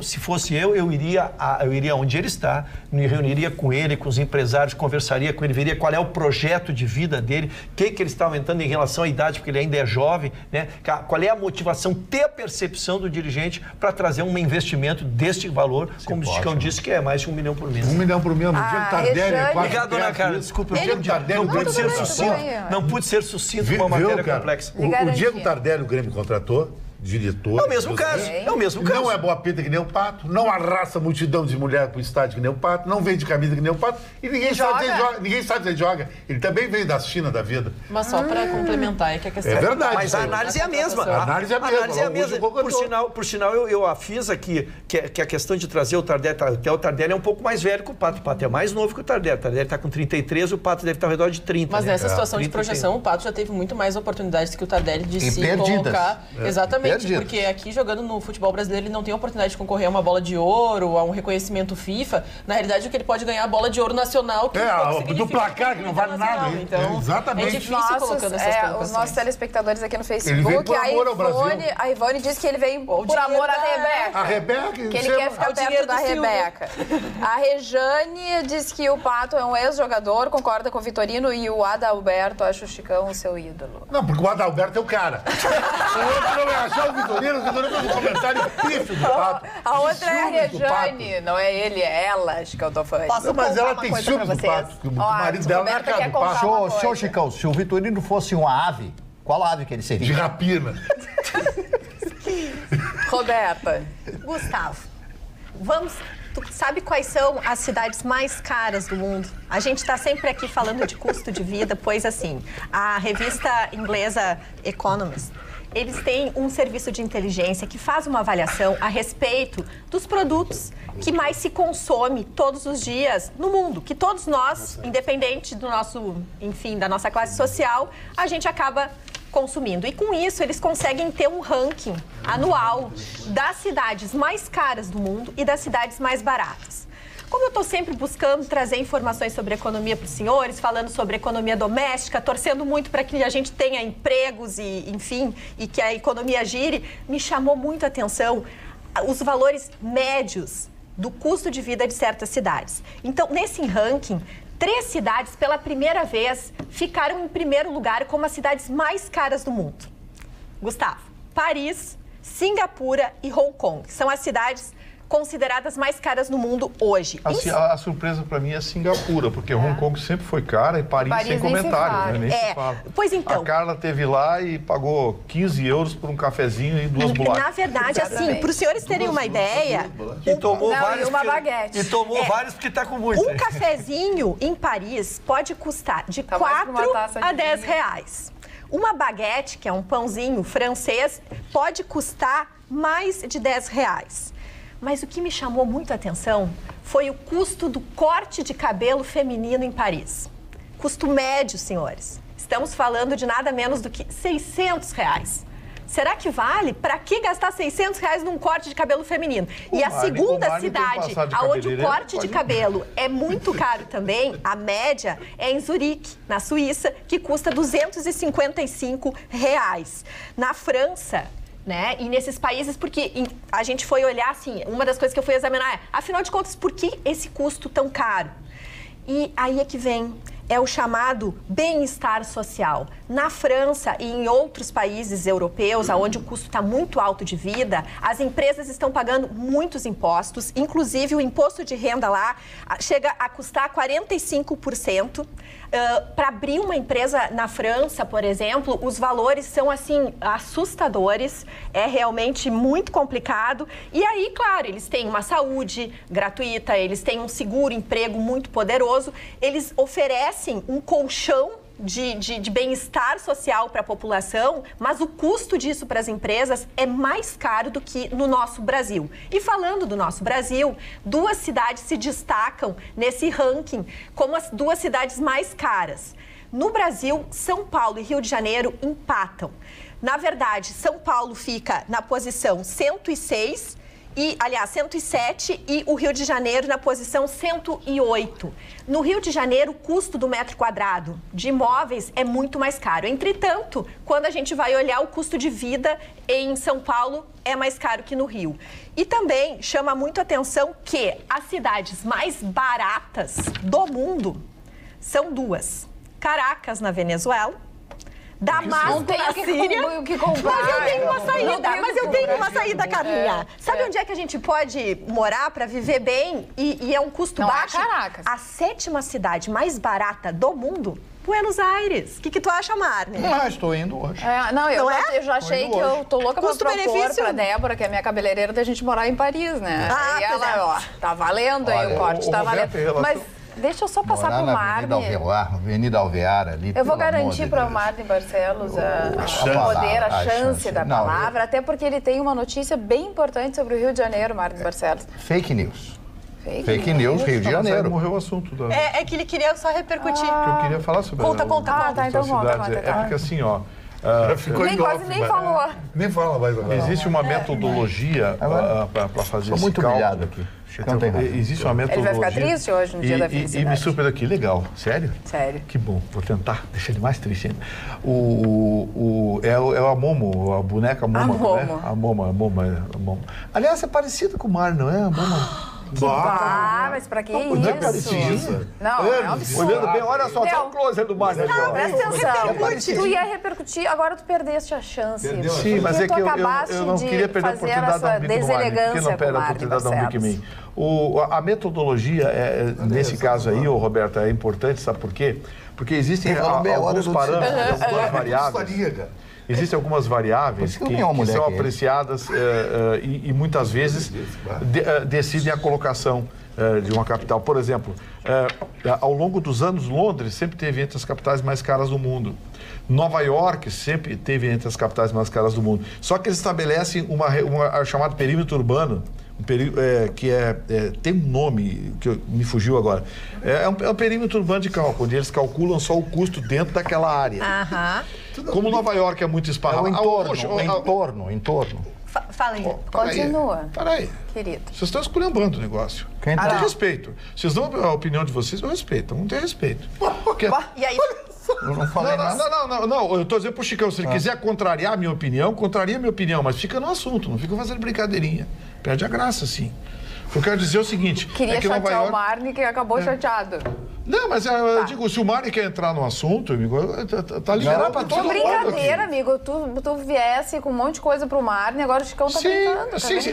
D: Se fosse eu iria onde ele está, me reuniria com ele, com os empresários, conversaria com ele, veria qual é o projeto de vida dele, o que ele está aumentando em relação à idade, porque ele ainda é jovem, né? Qual é a motivação, ter a percepção do dirigente para trazer um investimento deste valor, como o Chicão disse, que é mais de 1 milhão por mês.
G: 1 milhão por mês, no dia que Tardelli é quase...
D: Obrigado, dona Carla, desculpa, não pude ser sucinto com uma matéria complexa.
G: O Diego Tardelli, o Grêmio contratou, diretor...
D: É o mesmo caso,
G: Não é boa pinta que nem o Pato, não arrasta multidão de mulher pro estádio que nem o Pato, não vende camisa que nem o Pato, e ninguém sabe se ele joga. Ele também veio da China da vida.
E: Mas só para complementar, é que a questão...
G: É verdade.
D: Mas a análise é a mesma.
G: A análise é a mesma.
D: Por sinal, eu afiso aqui que a questão de trazer o Tardelli, até o Tardelli é um pouco mais velho que o Pato. O Pato é mais novo que o Tardelli. O Tardelli está com 33 e o Pato deve estar ao redor de 30.
E: Mas nessa situação de projeção, o Pato já teve muito mais oportunidades que o Tardelli de se colocar. Exatamente. Porque aqui, jogando no futebol brasileiro, ele não tem a oportunidade de concorrer a uma bola de ouro, a um reconhecimento FIFA. Na realidade, o que ele pode ganhar é a bola de ouro nacional, que
G: do placar, que não vale nada.
E: Então,
G: exatamente.
E: É difícil colocando essas colocações.
B: Os nossos telespectadores aqui no Facebook, a Ivone disse que ele veio por amor à Rebeca.
G: A Rebeca?
B: Que ele quer ficar perto da Rebeca. A Rejane diz que o Pato é um ex-jogador, concorda com o Vitorino, e o Adalberto acha o Chicão o seu ídolo.
G: Não, porque o Adalberto é o cara. O outro não vai achar o Vitorino fez um comentário pífio do Pato.
B: A outra é a Rejane, não é ele, é ela, acho que eu tô falando.
G: Mas ela tem ciúme do Pato. O marido dela na cara do Pato.
H: Senhor Chicão, se o Vitorino fosse uma ave, qual ave que ele seria?
G: De rapina.
B: Roberta.
F: Gustavo, tu sabe quais são as cidades mais caras do mundo? A gente está sempre aqui falando de custo de vida, pois assim, a revista inglesa Economist, eles têm um serviço de inteligência que faz uma avaliação a respeito dos produtos que mais se consome todos os dias no mundo, que todos nós, independente do nosso, enfim, da nossa classe social, a gente acaba consumindo. E com isso, eles conseguem ter um ranking anual das cidades mais caras do mundo e das cidades mais baratas. Como eu estou sempre buscando trazer informações sobre economia para os senhores, falando sobre economia doméstica, torcendo muito para que a gente tenha empregos e, enfim, e que a economia gire, me chamou muito a atenção os valores médios do custo de vida de certas cidades. Então, nesse ranking, 3 cidades, pela primeira vez, ficaram em primeiro lugar como as cidades mais caras do mundo. Gustavo, Paris, Singapura e Hong Kong são as cidades consideradas mais caras no mundo hoje.
C: A surpresa para mim é Singapura, porque Hong Kong sempre foi cara e Paris sem comentário, né? Nem se fala.
F: Pois então.
C: A Carla teve lá e pagou 15 euros por um cafezinho e 2 bolachas.
F: Na verdade, assim, para os senhores terem uma ideia...
D: E tomou vários.
B: Uma baguete.
D: E tomou vários porque está com muito.
F: Um cafezinho em Paris pode custar de 4 a 10 reais. Uma baguete, que é um pãozinho francês, pode custar mais de 10 reais. Mas o que me chamou muito a atenção foi o custo do corte de cabelo feminino em Paris. Custo médio, senhores. Estamos falando de nada menos do que 600 reais. Será que vale? Para que gastar 600 reais num corte de cabelo feminino? E a segunda cidade, onde o corte de cabelo é muito caro também, a média é em Zurique, na Suíça, que custa 255 reais. Na França... né? E nesses países, porque a gente foi olhar, assim, uma das coisas que eu fui examinar é, afinal de contas, por que esse custo tão caro? E aí é que vem, é o chamado bem-estar social. Na França e em outros países europeus, onde o custo está muito alto de vida, as empresas estão pagando muitos impostos, inclusive o imposto de renda lá chega a custar 45%. Para abrir uma empresa na França, por exemplo, os valores são, assim, assustadores, é realmente muito complicado. E aí, claro, eles têm uma saúde gratuita, eles têm um seguro-emprego muito poderoso, eles oferecem um colchão de bem-estar social para a população, mas o custo disso para as empresas é mais caro do que no nosso Brasil. E falando do nosso Brasil, 2 cidades se destacam nesse ranking como as 2 cidades mais caras. No Brasil, São Paulo e Rio de Janeiro empatam. Na verdade, São Paulo fica na posição 106, 107 e o Rio de Janeiro na posição 108. No Rio de Janeiro, o custo do metro quadrado de imóveis é muito mais caro. Entretanto, quando a gente vai olhar o custo de vida em São Paulo, é mais caro que no Rio. E também chama muito a atenção que as cidades mais baratas do mundo são 2. Caracas, na Venezuela. Damasco, na Síria.
B: O que comprar.
F: Mas eu tenho uma saída, Carlinha. Sabe onde é que a gente pode morar para viver bem e é um custo baixo?
B: É Caracas.
F: A 7ª cidade mais barata do mundo, Buenos Aires. O que tu acha, Marne?
H: Estou indo hoje.
B: Eu já achei que eu tô louca pra propor pra Débora, que é minha cabeleireira, da gente morar em Paris, né? E ela, tá valendo aí o corte, tá valendo. Mas deixa eu só passar pro Marne.
H: Avenida Alvear ali.
B: Eu vou garantir para o Marne Barcelos a chance da palavra, até porque ele tem uma notícia bem importante sobre o Rio de Janeiro, Marne Barcelos.
H: Fake news. Fake news, Rio de Janeiro.
C: Morreu o assunto.
F: É que ele queria só repercutir.
C: Que eu queria falar sobre
F: Conta.
B: Tá, então conta.
C: É porque assim, ó...
B: nem falou.
G: Nem fala mais agora.
C: Existe uma metodologia para fazer esse
H: muito
C: cálculo.
H: humilhado aqui.
C: Existe uma metodologia.
B: Ele vai ficar triste hoje, no dia da felicidade.
C: E me surpreendeu aqui. Legal. Sério?
B: Sério.
C: Que bom. Vou tentar deixar ele mais triste ainda. É a Momo, a boneca Momo, né? A Momo. Aliás, é parecida com o Mar, não é? A Momo.
B: Mas pra que isso?
C: Não é parecido.
B: Não, é um absurdo.
C: Olhando bem, olha só, tá o close do Mar.
B: Não, presta atenção. Tu ia repercutir, agora tu perdeste a chance.
C: Sim, mas é que eu não queria perder a oportunidade da Bic do Mar. Por que não perde a oportunidade da Bic Mim? A metodologia, nesse caso aí, Roberto, é importante, sabe por quê? Porque existem alguns parâmetros, algumas variáveis. Existem algumas variáveis que são apreciadas e muitas vezes decidem a colocação de uma capital. Por exemplo, ao longo dos anos, Londres sempre teve entre as capitais mais caras do mundo. Nova York sempre teve entre as capitais mais caras do mundo. Só que eles estabelecem uma chamada perímetro urbano, que tem um nome que me fugiu agora. É um perímetro urbano de cálculo, onde eles calculam só o custo dentro daquela área. Como Nova York é muito esparramado.
H: Entorno.
F: Fala aí.
B: Continua.
C: Peraí.
B: Querido.
C: Vocês estão escolhendo o negócio. Tem respeito. Vocês dão a opinião de vocês, eu respeito. Não tem respeito.
F: E aí?
H: Eu não falei nada.
C: Não. Eu tô dizendo pro Chicão, se ele quiser contrariar a minha opinião, contraria a minha opinião, mas fica no assunto, não fica fazendo brincadeirinha. Perde a graça, sim. Eu quero dizer o seguinte...
B: Queria chatear o Marne, que acabou chateado.
C: Não, mas eu digo, se o Marne quer entrar no assunto, amigo, tá liberado pra todo mundo.
B: Brincadeira, amigo. Tu viesse com um monte de coisa pro Marne, agora o Chicão tá brincando.
C: Sim.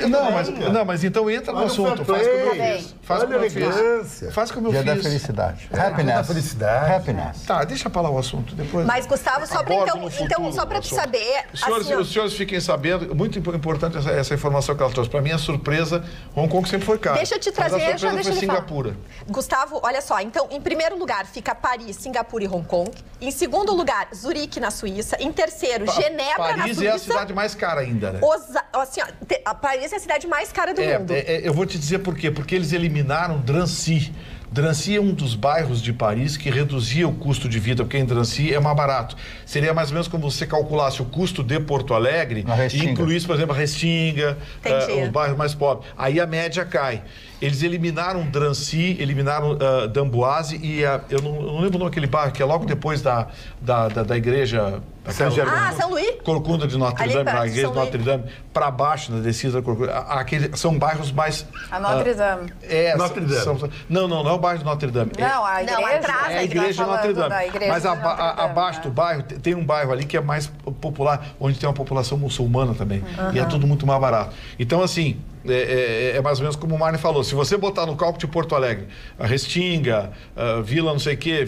C: Não, mas então entra no assunto. Faz como eu fiz. Faz como eu fiz.
H: Dia da felicidade. Happiness.
C: Tá, deixa pra lá o assunto depois.
F: Mas, Gustavo, só pra tu saber...
C: Os senhores fiquem sabendo, muito importante essa informação que ela trouxe. Pra mim, a surpresa, Hong Kong sempre foi caro.
F: Deixa eu te trazer...
C: Mas a surpresa foi Singapura.
F: Gustavo, olha só, então, em primeiro lugar fica Paris, Singapura e Hong Kong. Em segundo lugar, Zurique, na Suíça. Em terceiro, Genebra, na Suíça.
C: Paris é a cidade mais cara ainda, né?
F: Paris é a cidade mais cara do mundo.
C: Eu vou te dizer por quê. Porque eles eliminaram Drancy. Drancy é um dos bairros de Paris que reduzia o custo de vida, porque em Drancy é mais barato. Seria mais ou menos como você calculasse o custo de Porto Alegre e incluísse, por exemplo, a Restinga, os bairros mais pobres. Aí a média cai. Eles eliminaram Drancy, eliminaram D'Amboise e eu não lembro o nome daquele bairro, que é logo depois da igreja...
F: São Luís?
C: Corcunda de Notre Dame, a igreja de Notre Dame, para baixo, na descida da Corcunda. São bairros mais...
B: A Notre Dame.
C: Notre Dame. Não é o bairro de Notre Dame.
B: Não, a igreja.
C: É a igreja de Notre Dame. Mas abaixo do bairro, tem um bairro ali que é mais popular, onde tem uma população muçulmana também. E é tudo muito mais barato. Então, assim... É mais ou menos como o Marne falou. Se você botar no cálculo de Porto Alegre, a Restinga, Vila não sei o quê,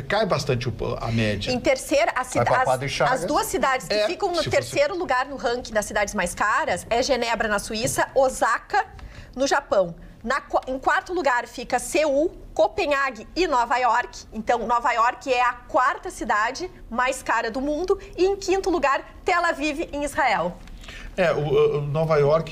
C: cai bastante a média.
F: Em terceira, as duas cidades que ficam no terceiro lugar no ranking das cidades mais caras é Genebra, na Suíça, Osaka, no Japão. Em quarto lugar fica Seul, Copenhague e Nova York. Então, Nova York é a 4ª cidade mais cara do mundo. E em 5º lugar, Tel Aviv, em Israel.
C: O Nova York,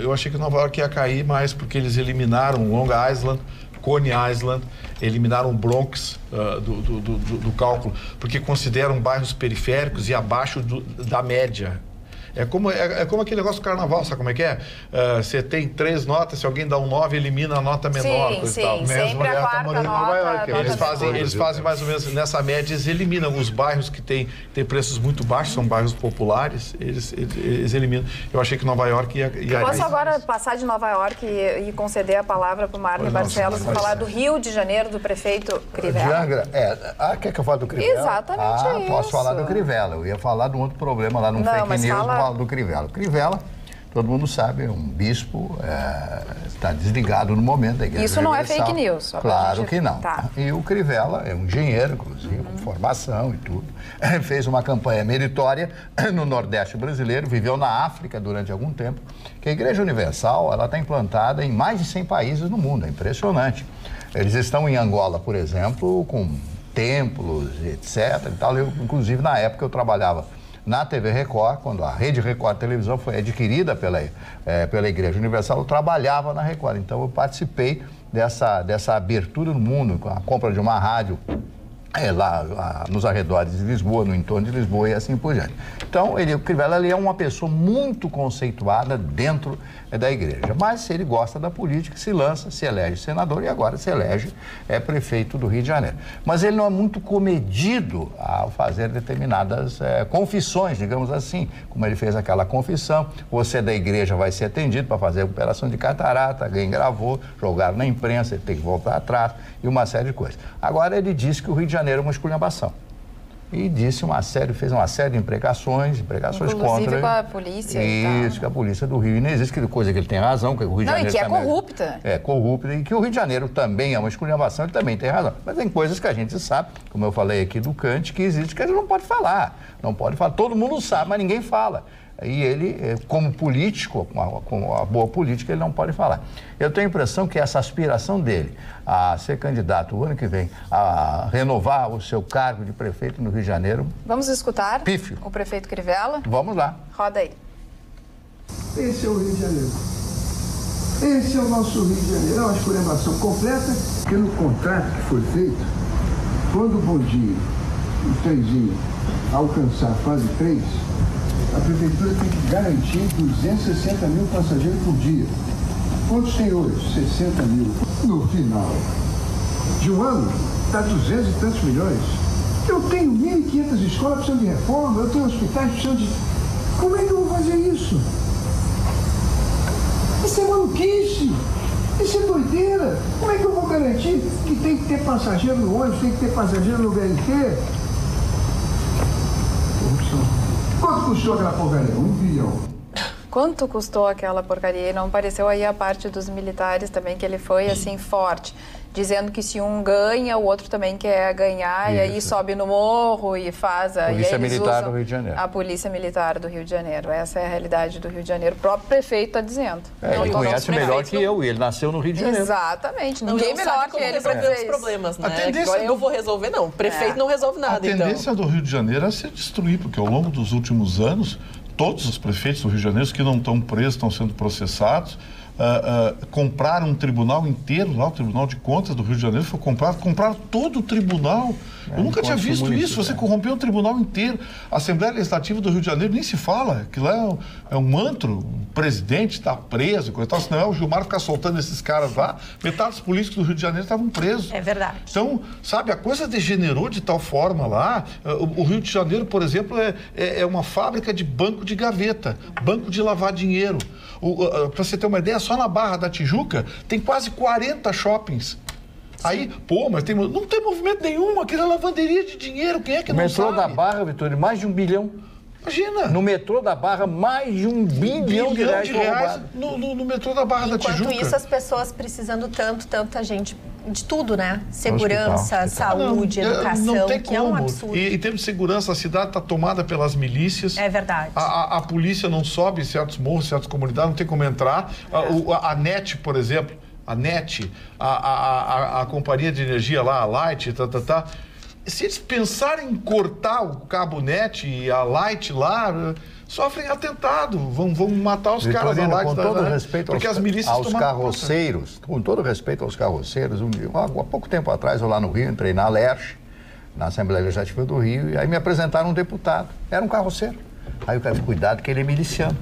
C: eu achei que Nova York ia cair mais porque eles eliminaram Long Island, Coney Island, eliminaram o Bronx do cálculo, porque consideram bairros periféricos e abaixo da média. É como aquele negócio do carnaval, sabe como é que é? Você tem 3 notas, se alguém dá um 9, elimina a nota menor.
B: Sim,
C: tal.
B: sempre a quarta nota.
C: Eles fazem mais ou menos nessa média, eles eliminam os bairros que têm preços muito baixos, são bairros populares, eles eliminam. Eu achei que Nova York ia
B: Posso agora passar de Nova York e conceder a palavra para o Marco Barcelos e falar do Rio de Janeiro, do prefeito Crivella?
H: Quer que eu fale do Crivella?
B: Exatamente isso.
H: Posso falar do Crivella. Eu ia falar de um outro problema lá no fake news. Do Crivella. Crivella, todo mundo sabe, é um bispo, está desligado no momento da Igreja
B: Isso não
H: Universal.
B: É fake news.
H: Claro que não.
B: Tá.
H: E o Crivella é um engenheiro, inclusive, com formação e tudo. Fez uma campanha meritória no Nordeste brasileiro, viveu na África durante algum tempo, que a Igreja Universal ela está implantada em mais de 100 países no mundo, é impressionante. Eles estão em Angola, por exemplo, com templos, etc. E tal. Eu, inclusive, na época eu trabalhava na TV Record, quando a Rede Record Televisão foi adquirida pela Igreja Universal, eu trabalhava na Record. Então, eu participei dessa abertura no mundo, com a compra de uma rádio lá nos arredores de Lisboa, no entorno de Lisboa e assim por diante. Então, o Crivella é uma pessoa muito conceituada dentro da igreja, mas ele gosta da política, se lança, se elege senador e agora se elege prefeito do Rio de Janeiro. Mas ele não é muito comedido ao fazer determinadas confissões, digamos assim, como ele fez aquela confissão: você da igreja vai ser atendido para fazer operação de catarata, alguém gravou, jogaram na imprensa, ele tem que voltar atrás e uma série de coisas. Agora ele disse que o Rio de Janeiro é uma esculhambação. E fez uma série de imprecações
B: Inclusive
H: contra...
B: com a polícia
H: Isso, que a polícia do Rio. E não existe coisa que ele tem razão, que o Rio de Janeiro...
B: e que é
H: também
B: corrupta.
H: É corrupta, e que o Rio de Janeiro também é uma esculhambação, ele também tem razão. Mas tem coisas que a gente sabe, como eu falei aqui do Kant, que existe, que ele não pode falar. Não pode falar. Todo mundo sabe, mas ninguém fala. E ele, como político, com a boa política, ele não pode falar. Eu tenho a impressão que essa aspiração dele a ser candidato o ano que vem, a renovar o seu cargo de prefeito no Rio de Janeiro...
B: Vamos escutar o prefeito Crivella?
H: Vamos lá.
B: Roda aí.
I: Esse é o Rio de Janeiro. Esse é o nosso Rio de Janeiro. É uma esculhambação completa, porque no contrato que foi feito, quando o bondinho, o trenzinho, alcançar a fase 3... a prefeitura tem que garantir 260 mil passageiros por dia. Quantos tem hoje? 60 mil. No final de um ano, está 200 e tantos milhões. Eu tenho 1.500 escolas precisando de reforma, eu tenho hospitais precisando de... Como é que eu vou fazer isso? Isso é maluquice. Isso é doideira. Como é que eu vou garantir que tem que ter passageiro no ônibus, tem que ter passageiro no VLT? Corrupção. Quanto custou aquela porcaria? 1 bilhão.
B: Quanto custou aquela porcaria? E não apareceu aí a parte dos militares também, que ele foi assim forte, dizendo que se um ganha, o outro também quer ganhar. Isso. E aí sobe no morro e faz...
H: Polícia Militar do Rio de Janeiro.
B: A Polícia Militar do Rio de Janeiro. Essa é a realidade do Rio de Janeiro. O próprio prefeito está dizendo.
H: Ele conhece melhor que eu, e ele nasceu no Rio de Janeiro.
B: Exatamente. Ninguém melhor que ele para
E: resolver os problemas, né? Agora eu vou resolver, não. O prefeito não resolve nada,
C: então. A tendência do Rio de Janeiro é se destruir, porque ao longo dos últimos anos, todos os prefeitos do Rio de Janeiro que não estão presos, estão sendo processados, compraram um tribunal inteiro, lá o Tribunal de Contas do Rio de Janeiro foi comprado, compraram todo o tribunal. Eu nunca tinha visto isso, você corrompeu um tribunal inteiro. A Assembleia Legislativa do Rio de Janeiro nem se fala, que lá é um antro, o presidente está preso, coisa tal, senão o Gilmar ficar soltando esses caras lá, metade dos políticos do Rio de Janeiro estavam presos.
F: É verdade.
C: Então, sabe, a coisa degenerou de tal forma lá, o Rio de Janeiro, por exemplo, é uma fábrica de banco de gaveta, banco de lavar dinheiro. Para você ter uma ideia, só na Barra da Tijuca tem quase 40 shoppings. Aí, mas não tem movimento nenhum, aquela lavanderia de dinheiro, quem é que não sabe?
H: No metrô da Barra, Vitória, mais de 1 bilhão.
C: Imagina.
H: No metrô da Barra, mais de 1 bilhão de reais
C: no metrô da Barra da Tijuca.
F: Enquanto isso, as pessoas precisando tanta gente de tudo, né? Segurança, saúde, educação, que é um absurdo.
C: E em termos de segurança, a cidade está tomada pelas milícias.
F: É verdade.
C: A polícia não sobe em certos morros, certas comunidades, não tem como entrar. A NET, por exemplo, a NET, a companhia de energia lá, a Light, se eles pensarem em cortar o cabo NET e a Light lá, sofrem atentado, vão matar os caras da Light.
H: Com todo respeito
C: porque as milícias
H: aos carroceiros, com todo respeito aos carroceiros, há pouco tempo atrás, eu lá no Rio, entrei na LERJ, na Assembleia Legislativa do Rio, e aí me apresentaram um deputado, era um carroceiro. Aí eu falei, cuidado que ele é miliciano.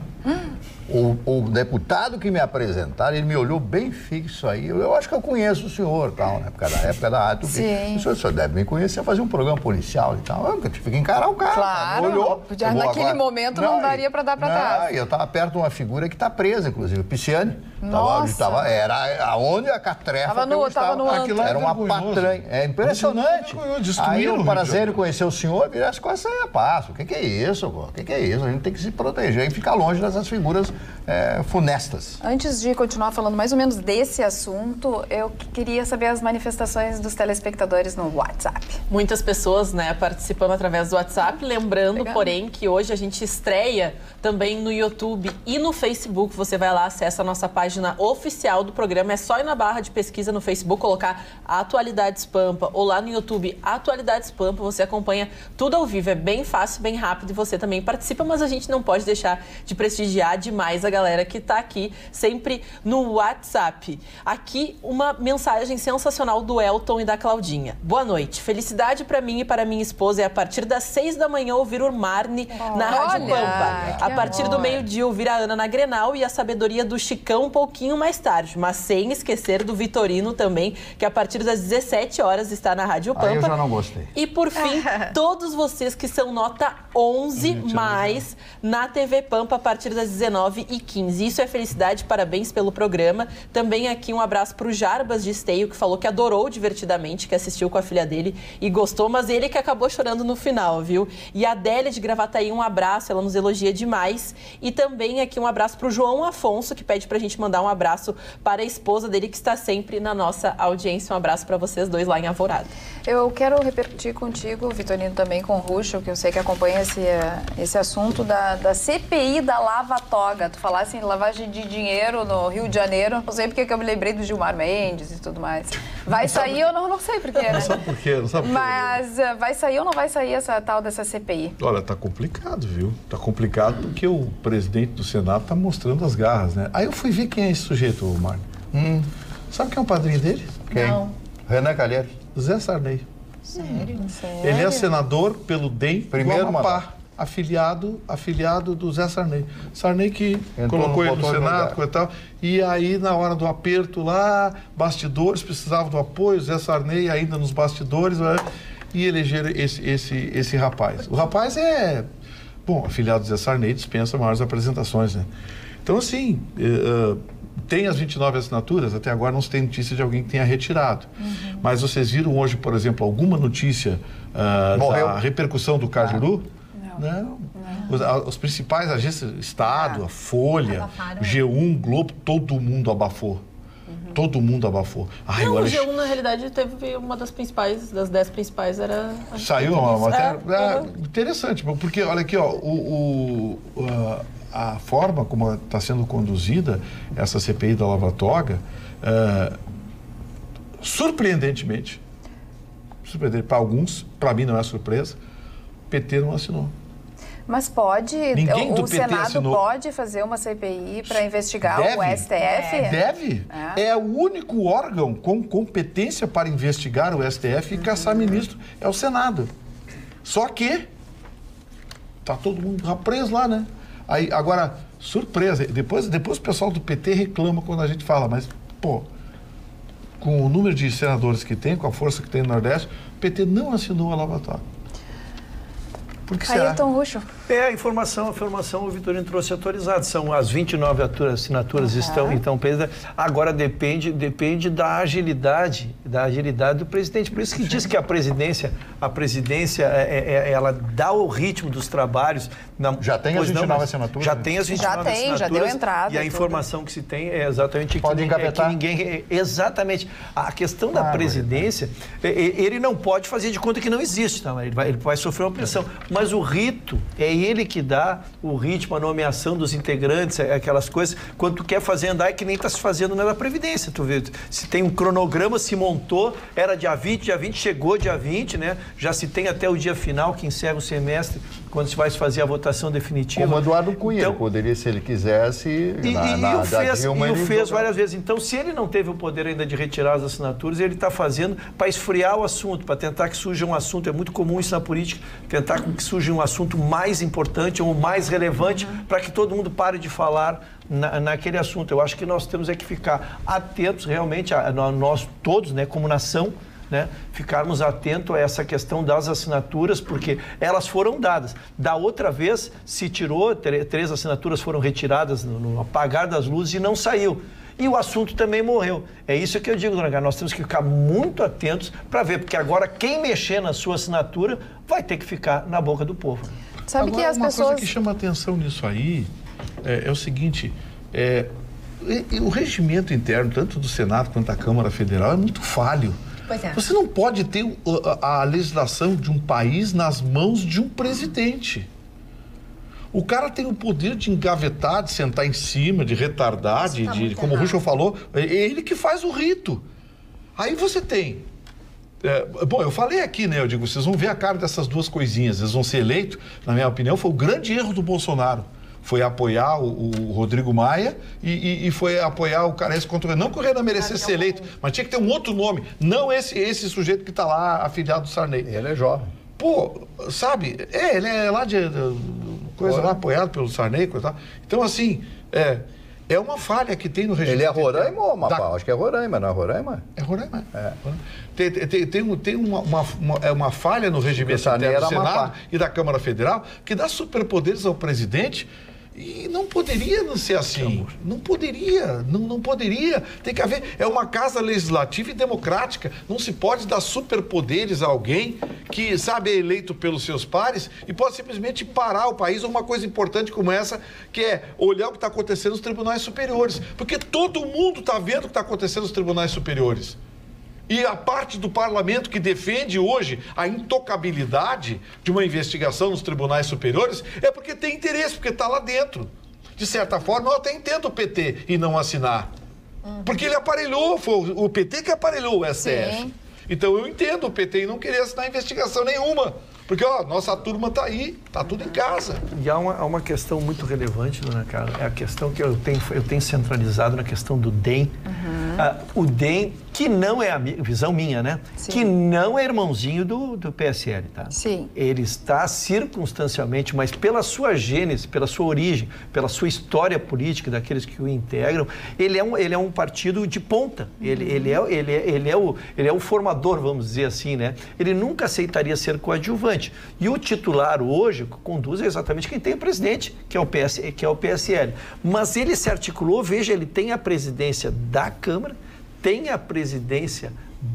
H: O deputado que me apresentaram, ele me olhou bem fixo aí. Eu acho que eu conheço o senhor, tal, na época da rádio.
B: Sim.
H: O senhor deve me conhecer, fazer um programa policial e tal. Eu tive que encarar o cara.
B: Claro,
H: olhou,
B: já naquele momento não daria para dar para trás.
H: Eu estava perto de uma figura que está presa, inclusive, o Pisciani.
B: Nossa.
H: Era aonde a catrefa
B: tava no
H: aquilo era uma patranha. É impressionante. Aí o prazer de conhecer o senhor, virar as coisas aí a passo. O que é isso, pô? O que é isso? A gente tem que se proteger e ficar longe dessas figuras funestas.
B: Antes de continuar falando mais ou menos desse assunto, eu queria saber as manifestações dos telespectadores no WhatsApp.
E: Muitas pessoas, né, participando através do WhatsApp. Lembrando, porém, que hoje a gente estreia também no YouTube e no Facebook. Você vai lá, acessa a nossa página oficial do programa. É só ir na barra de pesquisa no Facebook, colocar Atualidades Pampa, ou lá no YouTube Atualidades Pampa. Você acompanha tudo ao vivo. É bem fácil, bem rápido, e você também participa, mas a gente não pode deixar de prestigiar demais a galera que está aqui sempre no WhatsApp. Aqui uma mensagem sensacional do Elton e da Claudinha. Boa noite. Felicidade para mim e para minha esposa é a partir das 6 da manhã ouvir o Marne na Rádio Pampa. A partir do meio-dia ouvir a Ana na Grenal e a sabedoria do Chicão um pouquinho mais tarde, mas sem esquecer do Vitorino também, que a partir das 17 horas está na Rádio Pampa.
H: Aí eu já não gostei.
E: E por fim, todos vocês que são nota 11 mais na TV Pampa a partir das 19h15. Isso é felicidade, parabéns pelo programa. Também aqui um abraço para o Jarbas de Esteio, que falou que adorou Divertidamente, que assistiu com a filha dele e gostou, mas ele que acabou chorando no final, viu? E a Adélia de Gravataí, um abraço, ela nos elogia demais. E também aqui um abraço para o João Afonso, que pede pra gente mandar um abraço para a esposa dele, que está sempre na nossa audiência. Um abraço para vocês dois lá em Alvorada.
B: Eu quero repercutir contigo, Vitorino, também com o Ruxo, que eu sei que acompanha esse assunto da CPI da Lava Toga. Tu falasse em lavagem de dinheiro no Rio de Janeiro, não sei porque eu me lembrei do Gilmar Mendes e tudo mais. Vai sair ou não sei porquê, né?
C: Não sabe por quê, não sabe por quê.
B: Mas vai sair ou não vai sair essa tal dessa CPI?
C: Olha, tá complicado, viu? Tá complicado porque o presidente do Senado tá mostrando as garras, né? Aí eu fui ver quem é esse sujeito, Mário. Sabe quem é o padrinho dele?
H: Quem?
B: Não.
H: Renan Calheiros.
C: Zé Sarney.
B: Sério?
C: Ele é senador pelo DEM
H: Primeiro
C: do Amapá,
H: mandato.
C: afiliado do Zé Sarney. Sarney que
H: Entrou
C: colocou
H: no
C: ele no
H: botão
C: Senado, coisa e tal. E aí, na hora do aperto lá, bastidores, precisavam do apoio, Zé Sarney ainda nos bastidores, né? E elegeram esse rapaz. O rapaz é, bom, afiliado do Zé Sarney, dispensa maiores apresentações, né? Então, assim, tem as 29 assinaturas, até agora não se tem notícia de alguém que tenha retirado. Mas vocês viram hoje, por exemplo, alguma notícia da repercussão do Cajuru? Não. Os principais agências, Estado, a Folha, o G1, Globo, todo mundo abafou. Todo mundo abafou. Ai,
E: não, o G1, na realidade, teve uma das 10 principais, era...
C: Saiu uma matéria? Interessante, porque, olha aqui, ó, a forma como está sendo conduzida essa CPI da Lava Toga, surpreendentemente, para alguns, para mim não é surpresa, o PT não assinou.
B: Mas pode, o Senado pode fazer uma CPI para investigar o STF?
C: Deve. É o único órgão com competência para investigar o STF e caçar ministro, é o Senado. Só que tá todo mundo preso lá, né? Aí, agora, surpresa, depois o pessoal do PT reclama quando a gente fala, mas, pô, com o número de senadores que tem, com a força que tem no Nordeste, o PT não assinou a Lava Toga. Por que será?
B: Ailton Ruxo.
D: A informação o Vitorino trouxe atualizada. São as 29 assinaturas estão presas. Agora depende da agilidade do presidente. Por isso que diz que a presidência ela dá o ritmo dos trabalhos.
H: Já tem as 29 assinaturas?
D: Já tem as 29 assinaturas.
B: Já deu entrada.
D: E a informação que se tem é exatamente
H: pode engavetar.
D: Que ninguém... Exatamente. A questão da presidência, ele não pode fazer de conta que não existe, tá? Ele vai sofrer uma pressão. mas o rito é ele que dá o ritmo, a nomeação dos integrantes, aquelas coisas. Quando tu quer fazer andar, é que nem está se fazendo na Previdência, tu vê. Se tem um cronograma, se montou, era dia 20, chegou dia 20, né? Já se tem até o dia final, que encerra o semestre, quando se vai fazer a votação definitiva.
H: Como Eduardo Cunha, então, poderia, se ele quisesse...
D: E o fez várias vezes. Então, se ele não teve o poder ainda de retirar as assinaturas, ele está fazendo para esfriar o assunto, para tentar que surja um assunto. É muito comum isso na política, tentar que surja um assunto mais importante ou mais relevante para que todo mundo pare de falar naquele assunto. Eu acho que nós temos que ficar atentos realmente, nós todos, né, como nação, né, ficarmos atentos a essa questão das assinaturas, porque elas foram dadas. Da outra vez, se tirou, 3 assinaturas foram retiradas no apagar das luzes e não saiu. E o assunto também morreu. É isso que eu digo, dona Carla, nós temos que ficar muito atentos para ver, porque agora quem mexer na sua assinatura vai ter que ficar na boca do povo.
B: Sabe
C: agora,
B: que as
C: uma
B: pessoas...
C: coisa que chama atenção nisso aí é o seguinte, o regimento interno, tanto do Senado quanto da Câmara Federal, é muito falho.
F: Pois é.
C: Você não pode ter a legislação de um país nas mãos de um presidente. O cara tem o poder de engavetar, de sentar em cima, de retardar, como o Ruschel falou, é ele que faz o rito. Aí você tem... bom, eu falei aqui, né? Eu digo, vocês vão ver a cara dessas duas coisinhas. Eles vão ser eleitos, na minha opinião, foi o grande erro do Bolsonaro. Foi apoiar o Rodrigo Maia e foi apoiar o Carece contra... Não que o Renan merecesse ser eleito, mas tinha que ter um outro nome. Não esse sujeito que está lá, afiliado do Sarney.
H: Ele é jovem.
C: Pô, sabe? Ele é lá de coisa lá, apoiado pelo Sarney, coisa lá. Então, assim, é uma falha que tem no regime.
H: Ele é Roraima ou Amapá? Acho que é Roraima, não é Roraima?
C: É Roraima. Tem uma falha no regimento interno do Senado e da Câmara Federal que dá superpoderes ao presidente. E não poderia não ser assim. Não poderia. Tem que haver... É uma casa legislativa e democrática. Não se pode dar superpoderes a alguém que, sabe, é eleito pelos seus pares e pode simplesmente parar o país ou uma coisa importante como essa, que é olhar o que está acontecendo nos tribunais superiores. Porque todo mundo está vendo o que está acontecendo nos tribunais superiores. E a parte do parlamento que defende hoje a intocabilidade de uma investigação nos tribunais superiores é porque tem interesse, porque está lá dentro. De certa forma, eu até entendo o PT e não assinar. Porque ele aparelhou, foi o PT que aparelhou o STF. Sim. Então eu entendo o PT e não querer assinar investigação nenhuma. Porque, nossa turma está aí, está tudo em casa.
D: E há uma questão muito relevante, dona Carla, é a questão que eu tenho centralizado na questão do DEM. O DEM, que não é a visão minha, né? Sim. Que não é irmãozinho do PSL, tá?
B: Sim.
D: Ele está circunstancialmente, mas pela sua gênese, pela sua origem, pela sua história política, daqueles que o integram, ele é um partido de ponta. Ele é o formador, vamos dizer assim, né? Ele nunca aceitaria ser coadjuvante. E o titular hoje conduz exatamente quem tem o presidente, que é o PSL. Mas ele se articulou, veja, ele tem a presidência da Câmara, tem a presidência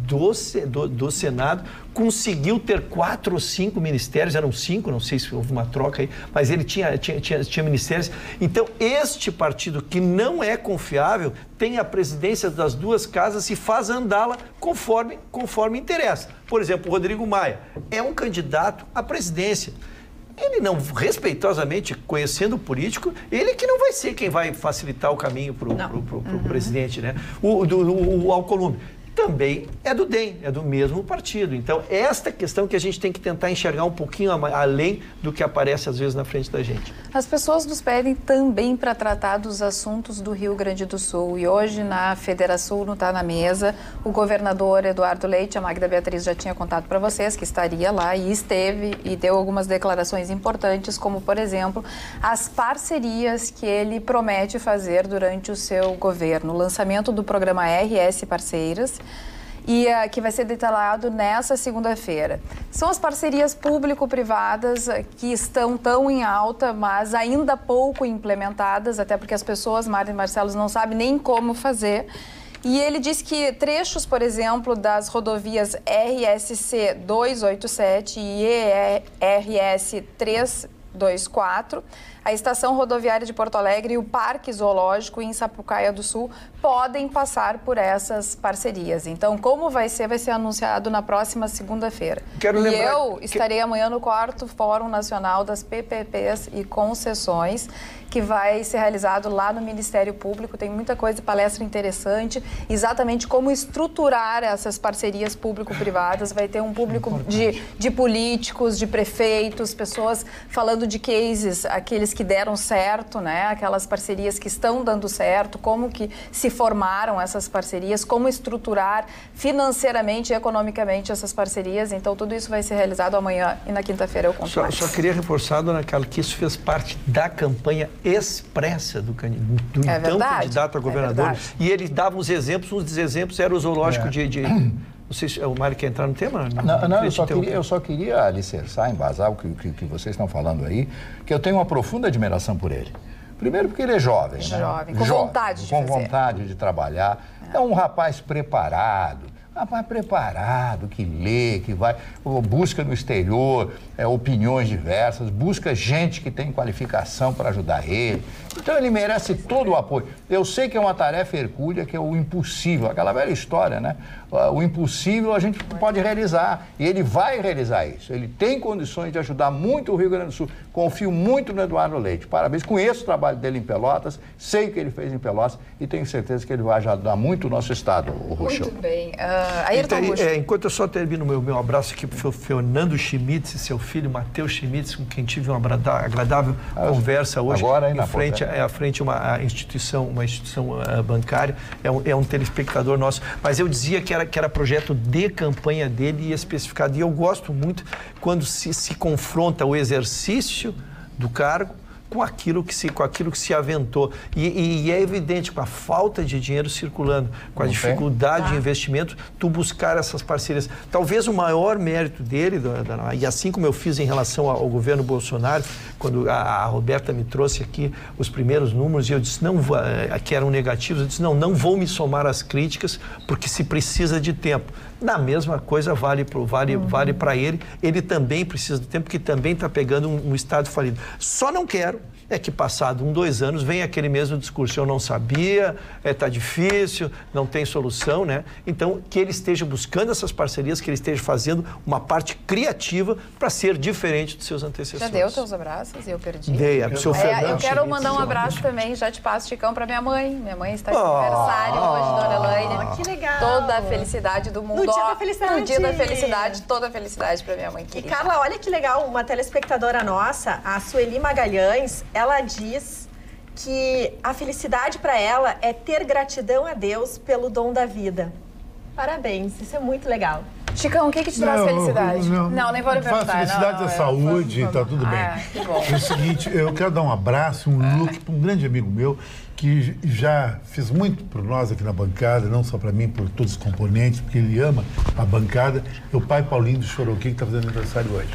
D: do Senado, conseguiu ter 4 ou 5 ministérios, eram 5, não sei se houve uma troca aí, mas ele tinha ministérios. Então, este partido que não é confiável tem a presidência das duas casas e faz andá-la conforme interessa. Por exemplo, o Rodrigo Maia é um candidato à presidência. Ele não, respeitosamente, conhecendo o político, ele que não vai ser quem vai facilitar o caminho para o presidente, né? O Alcolumbre também é do DEM, é do mesmo partido. Então, esta questão que a gente tem que tentar enxergar um pouquinho além do que aparece, às vezes, na frente da gente.
B: As pessoas nos pedem também para tratar dos assuntos do Rio Grande do Sul. E hoje, na Federação não está na mesa, o governador Eduardo Leite, a Magda Beatriz já tinha contado para vocês que estaria lá e esteve e deu algumas declarações importantes, como, por exemplo, as parcerias que ele promete fazer durante o seu governo. O lançamento do programa RS Parceiras, e que vai ser detalhado nessa segunda-feira. São as parcerias público-privadas que estão tão em alta, mas ainda pouco implementadas, até porque as pessoas, Mário e Marcelo, não sabem nem como fazer. E ele diz que trechos, por exemplo, das rodovias RSC 287 e ERS 24. A Estação Rodoviária de Porto Alegre e o Parque Zoológico em Sapucaia do Sul podem passar por essas parcerias. Então, como vai ser anunciado na próxima segunda-feira. E eu estarei amanhã no 4º Fórum Nacional das PPPs e Concessões, que vai ser realizado lá no Ministério Público. Tem muita coisa, palestra interessante, exatamente como estruturar essas parcerias público-privadas. Vai ter um público de políticos, de prefeitos, pessoas falando de cases, aqueles que deram certo, né? Aquelas parcerias que estão dando certo, como que se formaram essas parcerias, como estruturar financeiramente e economicamente essas parcerias. Então, tudo isso vai ser realizado amanhã e na quinta-feira eu conto mais.
D: Só queria reforçar, dona Carla, que isso fez parte da campanha expressa do então candidato a governador. E ele dava uns exemplos, um dos exemplos era o zoológico Não sei se o Mário quer entrar no tema.
H: Não, eu só queria alicerçar, embasar o que vocês estão falando aí, que eu tenho uma profunda admiração por ele. Primeiro porque ele é jovem,
B: né? Com vontade de fazer.
H: Com vontade de trabalhar. É um rapaz preparado. Que lê, que vai, busca no exterior opiniões diversas, busca gente que tem qualificação para ajudar ele. Então ele merece todo o apoio. Eu sei que é uma tarefa hercúlea, que é o impossível, aquela velha história, né? O impossível a gente pode realizar, e ele vai realizar isso. Ele tem condições de ajudar muito o Rio Grande do Sul. Confio muito no Eduardo Leite. Parabéns, conheço o trabalho dele em Pelotas, sei o que ele fez em Pelotas e tenho certeza que ele vai ajudar muito o nosso estado, o Rochel.
B: Muito bem.
D: Enquanto eu só termino meu abraço aqui para o Fernando Schmitz e seu filho Matheus Schmitz, com quem tive uma agradável conversa hoje. Agora, em frente a uma instituição bancária, é um telespectador nosso. Mas eu dizia que era projeto de campanha dele e especificado. E eu gosto muito quando se confronta o exercício do cargo com aquilo que se aventou. E é evidente, com a falta de dinheiro circulando, com a dificuldade de investimento, tu buscar essas parcerias. Talvez o maior mérito dele, e assim como eu fiz em relação ao governo Bolsonaro, quando a Roberta me trouxe aqui os primeiros números e eu disse que eram negativos, eu disse não vou me somar às críticas, porque se precisa de tempo. Na mesma coisa vale para ele. Ele também precisa de tempo, porque também está pegando um estado falido. Só não quero que passado 2 anos vem aquele mesmo discurso. Eu não sabia, está difícil, não tem solução, né? Então, que ele esteja buscando essas parcerias, que ele esteja fazendo uma parte criativa para ser diferente dos seus antecessores.
B: Já deu teus abraços? Eu perdi.
D: Dei, seu Fernando.
B: Eu quero mandar um abraço também, já te passo, Chicão, para minha mãe. Minha mãe está de aniversário hoje, dona Elaine.
F: Que legal.
B: Toda a felicidade do mundo.
F: No dia da felicidade.
B: No dia da felicidade, toda a felicidade para minha mãe querida.
F: E Carla, olha que legal, uma telespectadora nossa, a Sueli Magalhães, ela diz que a felicidade para ela é ter gratidão a Deus pelo dom da vida. Parabéns, isso é muito legal.
B: Chicão, o que te traz felicidade? Não, nem vou lhe perguntar.
G: Felicidade é saúde, tá tudo bem.
B: Que bom.
G: É o seguinte, eu quero dar um abraço, um look para um grande amigo meu, que já fez muito por nós aqui na bancada, não só para mim, por todos os componentes, porque ele ama a bancada. É o pai Paulinho do Choroquim, que está fazendo aniversário hoje.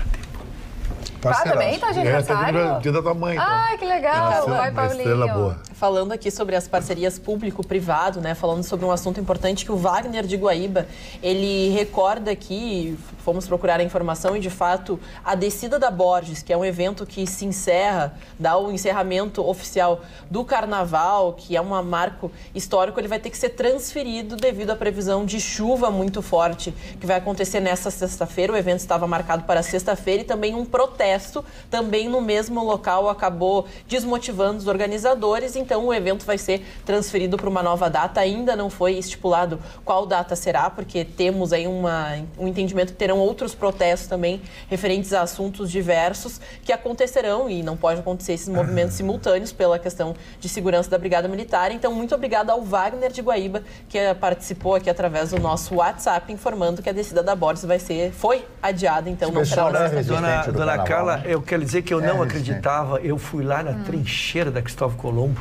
B: Também está de aniversário?
G: Dia da tua mãe.
B: Que legal, o pai Paulinho.
G: Estrela boa.
E: Falando aqui sobre as parcerias público-privado, né? Falando sobre um assunto importante que o Wagner de Guaíba, ele recorda aqui, fomos procurar a informação e de fato a descida da Borges, que é um evento que se encerra, dá o encerramento oficial do Carnaval, que é um marco histórico, ele vai ter que ser transferido devido à previsão de chuva muito forte que vai acontecer nessa sexta-feira. O evento estava marcado para sexta-feira e também um protesto também no mesmo local acabou desmotivando os organizadores, então o evento vai ser transferido para uma nova data. Ainda não foi estipulado qual data será, porque temos aí um entendimento que terão outros protestos também referentes a assuntos diversos que acontecerão e não pode acontecer esses movimentos simultâneos pela questão de segurança da Brigada Militar. Então, muito obrigada ao Wagner de Guaíba, que participou aqui através do nosso WhatsApp, informando que a descida da Borges foi adiada, então não será na sexta-feira.
D: Dona Carla, eu quero dizer que eu não acreditava, eu fui lá na trincheira da Cristóvão Colombo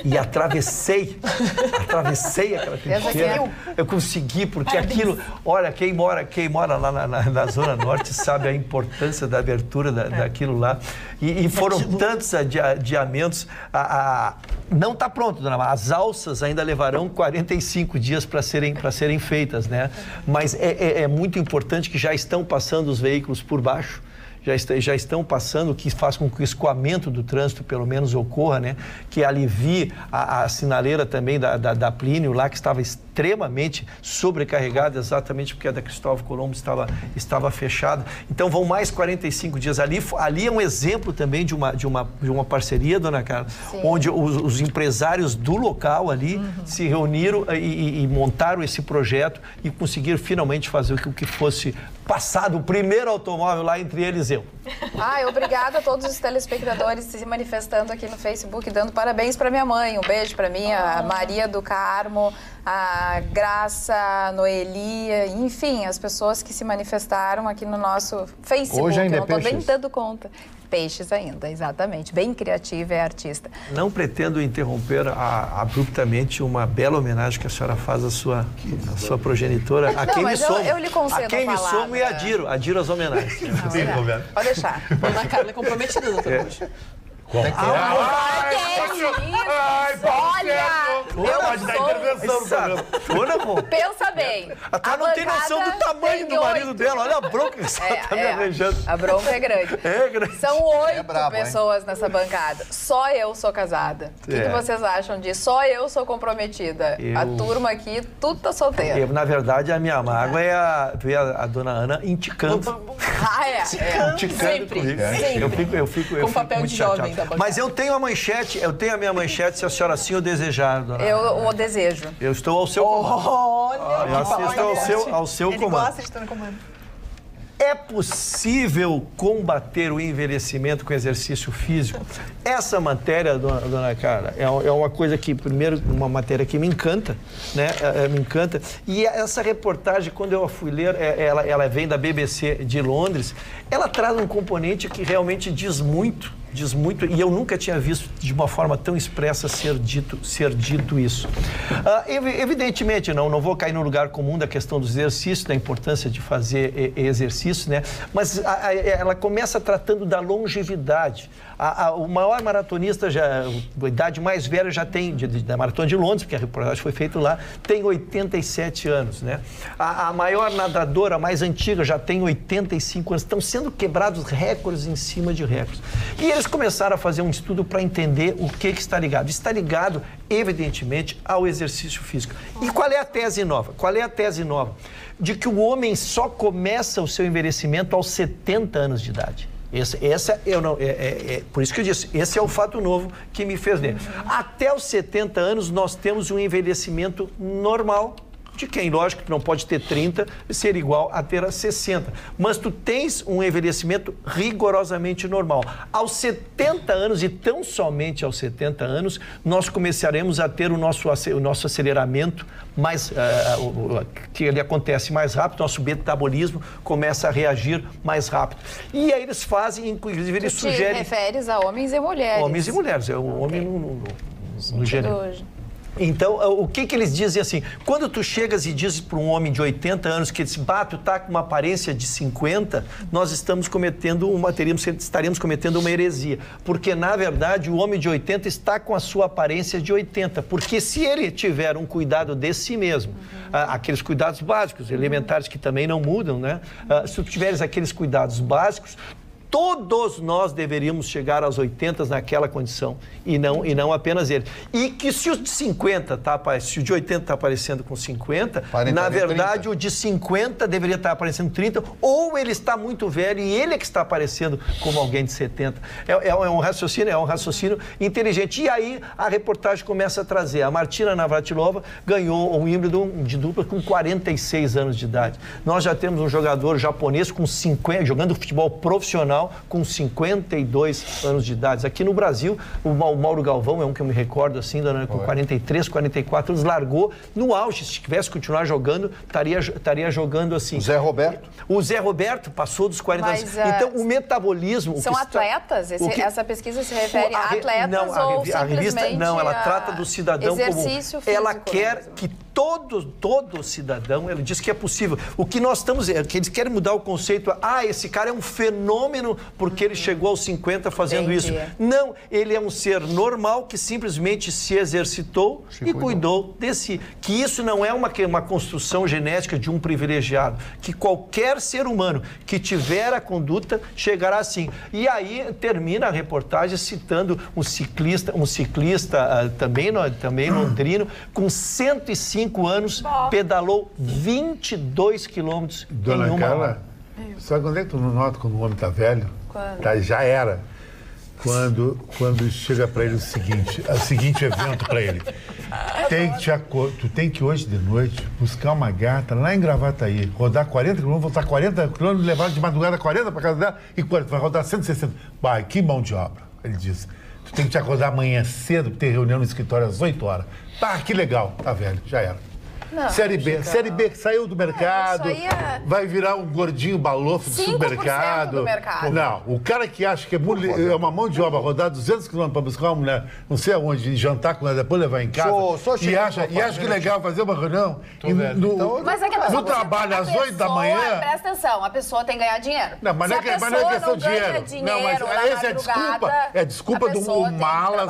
D: e atravessei aquela trincheira. Eu consegui, porque aquilo, olha, quem mora lá na Zona Norte sabe a importância da abertura daquilo lá. E foram tantos adiamentos. Não está pronto, dona Mara. As alças ainda levarão 45 dias para serem feitas, né? Mas é muito importante que já estão passando os veículos por baixo. já estão passando, que faz com que o escoamento do trânsito pelo menos ocorra, né? Que alivie a sinaleira também da Plínio lá, que estava extremamente sobrecarregada, exatamente porque a da Cristóvão Colombo estava fechada. Então vão mais 45 dias ali. Ali é um exemplo também de uma parceria, dona Carla, onde os empresários do local ali se reuniram e montaram esse projeto e conseguiram finalmente fazer o que fosse passado o primeiro automóvel lá, entre eles eu.
B: Obrigada a todos os telespectadores se manifestando aqui no Facebook, dando parabéns para minha mãe. Um beijo para mim, a Maria do Carmo, a Graça, a Noelia, enfim, as pessoas que se manifestaram aqui no nosso Facebook.
H: Hoje ainda
B: eu não estou
H: peixes.
B: bem dando conta. Peixes ainda, exatamente. Bem criativa, é artista.
D: Não pretendo interromper abruptamente uma bela homenagem que a senhora faz à sua progenitora, a quem me somo.
B: Eu lhe concedo
D: a quem me somo e adiro as homenagens.
B: Pode deixar.
E: Dona Carla é comprometida, doutor Bush.
C: Pode dar intervenção no programa.
B: Pensa bem.
D: Ela não tem noção do tamanho do marido dela. Olha a bronca que ela tá me arranjando.
B: A bronca é grande.
D: É grande.
B: São 8 pessoas nessa bancada. Só eu sou casada. O que vocês acham disso? Só eu sou comprometida. A turma aqui, tudo tá solteiro.
D: Na verdade, a minha mágoa é a dona Ana indicando. Indicando comigo. Eu fico
E: com papel
D: muito
E: de jovem
D: chateado. Mas eu tenho a minha manchete, se a senhora assim o desejar, dona Ana.
B: Eu o desejo.
D: Eu estou ao seu comando.
F: Olha,
D: Eu assisto ao seu comando.
F: Ele gosta de estar no comando.
D: É possível combater o envelhecimento com exercício físico? Essa matéria, dona Carla, é uma coisa que, primeiro, uma matéria que me encanta, né? Me encanta. E essa reportagem, quando eu a fui ler, ela vem da BBC de Londres, ela traz um componente que realmente diz muito, e eu nunca tinha visto de uma forma tão expressa ser dito isso. Evidentemente, não vou cair no lugar comum da questão dos exercícios, da importância de fazer exercício, né? Mas ela começa tratando da longevidade. O maior maratonista, a idade mais velha já tem, da Maratona de Londres, porque a reportagem foi feita lá, tem 87 anos, né? A maior nadadora, a mais antiga, já tem 85 anos. Estão sendo quebrados recordes em cima de recordes. E eles começaram a fazer um estudo para entender o que está ligado. Está ligado, evidentemente, ao exercício físico. E qual é a tese nova? De que o homem só começa o seu envelhecimento aos 70 anos de idade. Por isso que eu disse, esse é o fato novo que me fez ler. Até os 70 anos, nós temos um envelhecimento normal, de quem, lógico, que não pode ter 30 ser igual a ter 60. Mas tu tens um envelhecimento rigorosamente normal. Aos 70 anos, e tão somente aos 70 anos, nós começaremos a ter o nosso aceleramento mais, que ele acontece mais rápido, nosso metabolismo começa a reagir mais rápido. E aí eles fazem, inclusive, eles sugerem...
B: Tu te referes a homens e mulheres.
D: Homens e mulheres, é o homem no gênero.
B: Hoje.
D: Então, o que eles dizem assim? Quando tu chegas e dizes para um homem de 80 anos que tu tá com uma aparência de 50, nós estaremos cometendo uma heresia. Porque, na verdade, o homem de 80 está com a sua aparência de 80. Porque se ele tiver um cuidado de si mesmo, aqueles cuidados básicos, elementares que também não mudam, né? Se tu tiveres aqueles cuidados básicos, todos nós deveríamos chegar aos 80 naquela condição e não apenas ele. E que se o de 50 se o de 80 está aparecendo com 50, na verdade 30. O de 50 deveria estar aparecendo 30, ou ele está muito velho e ele é que está aparecendo como alguém de 70. É um raciocínio inteligente. E aí a reportagem começa a trazer. A Martina Navratilova ganhou um Wimbledon de dupla com 46 anos de idade. Nós já temos um jogador japonês com 50, jogando futebol profissional, com 52 anos de idade. Aqui no Brasil, o Mauro Galvão é um que eu me recordo assim, com 43, 44 anos, largou no auge. Se tivesse continuar jogando, estaria jogando assim.
H: O Zé Roberto?
D: O Zé Roberto passou dos 40 anos. Então, o metabolismo...
B: São atletas? Essa pesquisa se refere a atletas ou simplesmente
D: ela trata do cidadão comum.
B: Físico,
D: ela quer que todo cidadão, ele diz que é possível. O que nós estamos, que eles querem mudar o conceito, esse cara é um fenômeno porque ele chegou aos 50 fazendo isso. Não, ele é um ser normal que simplesmente se exercitou e cuidou de si. Que isso não é uma construção genética de um privilegiado, que qualquer ser humano que tiver a conduta chegará assim. E aí termina a reportagem citando um ciclista também londrino, com 105 anos, pedalou 22 quilômetros em uma hora.
G: Sabe quando é que tu não nota quando o homem tá velho?
B: Quando?
G: Já era. Quando chega para ele o seguinte evento para ele. Tu tem que hoje de noite buscar uma gata lá em Gravataí, rodar 40 quilômetros, voltar 40 quilômetros, levar de madrugada 40 para casa dela e vai rodar 160. Vai, que mão de obra, ele disse. Tu tem que te acordar amanhã cedo para ter reunião no escritório às 8 horas. Que legal. Tá velho, já era.
B: Não,
G: Série B, saiu do mercado, vai virar um gordinho balofo do supermercado.
B: Do mercado.
G: Não, o cara que acha que é uma mão de obra rodar 200 quilômetros para buscar uma mulher, não sei aonde, jantar com ela, depois levar em casa, e acha que legal fazer uma reunião
B: mas é que
G: no trabalho às 8 da manhã.
B: Presta atenção, a pessoa tem que ganhar dinheiro.
G: Não, mas não é questão de dinheiro. Não, mas essa é a desculpa do mala.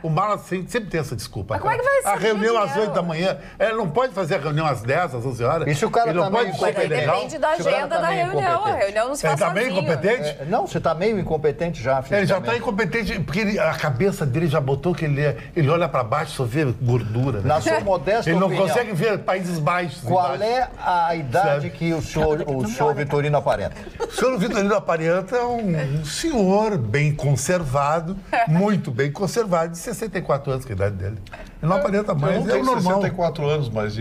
G: O mala sempre tem essa desculpa.
B: Mas como é que vai ser?
G: A reunião às 8 da manhã, ela não pode fazer a reunião às 10, às 11 horas.
H: E se o cara
G: ele não pode ser legal?
B: Depende da agenda da reunião. A reunião não se faz
G: sozinho. Ele está meio incompetente?
H: Não, você está meio incompetente já.
G: Ele já está incompetente, porque a cabeça dele já botou que ele olha para baixo e só vê gordura. Né?
H: Na sua modesta
G: ele não
H: opinião,
G: consegue ver Países Baixos.
H: Qual é a idade que o senhor Vitorino aparenta?
G: O senhor Vitorino aparenta um senhor bem conservado, muito bem conservado, de 64 anos, que é a idade dele. Ele não aparenta mais,
C: eu não
G: é o normal.
C: 64 anos, mas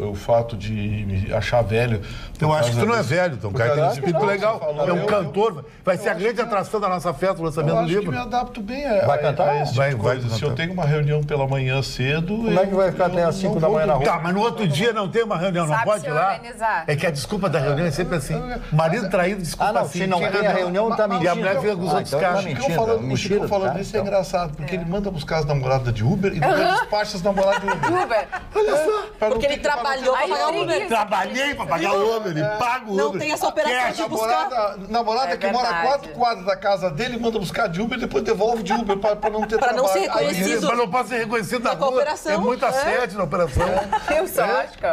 C: o fato de me achar velho...
G: Eu acho que tu não é velho, então, cara, tem um espírito legal, é um cantor, vai ser a grande atração da nossa festa, o lançamento do livro.
C: Eu acho que me adapto bem a esse tipo de coisa. Se eu tenho uma reunião pela manhã cedo...
H: Como é que vai ficar até às 5 da manhã na rua?
G: Tá, mas no outro dia não tem uma reunião, não pode ir lá? É que a desculpa da reunião é sempre assim. Marido traído, desculpa assim.
H: Se não tem a reunião, tá mentindo.
G: E a mulher fica com os outros caras.
C: O Chico falando isso é engraçado, porque ele manda buscar as namoradas de Uber e depois despacha as namoradas de Uber.
B: Olha
E: só. Porque ele trabalhou para pagar o Uber.
G: Trabalhei para pagar o Uber, ele paga o Uber.
E: Não tem essa operação de buscar.
C: Namorada que mora a 4 quadras da casa dele, manda buscar de Uber e depois devolve de Uber para não ter trabalho.
E: Para não ser reconhecido.
G: Mas não pode ser reconhecido na rua. É muito assédio na operação.
B: Eu só acho que...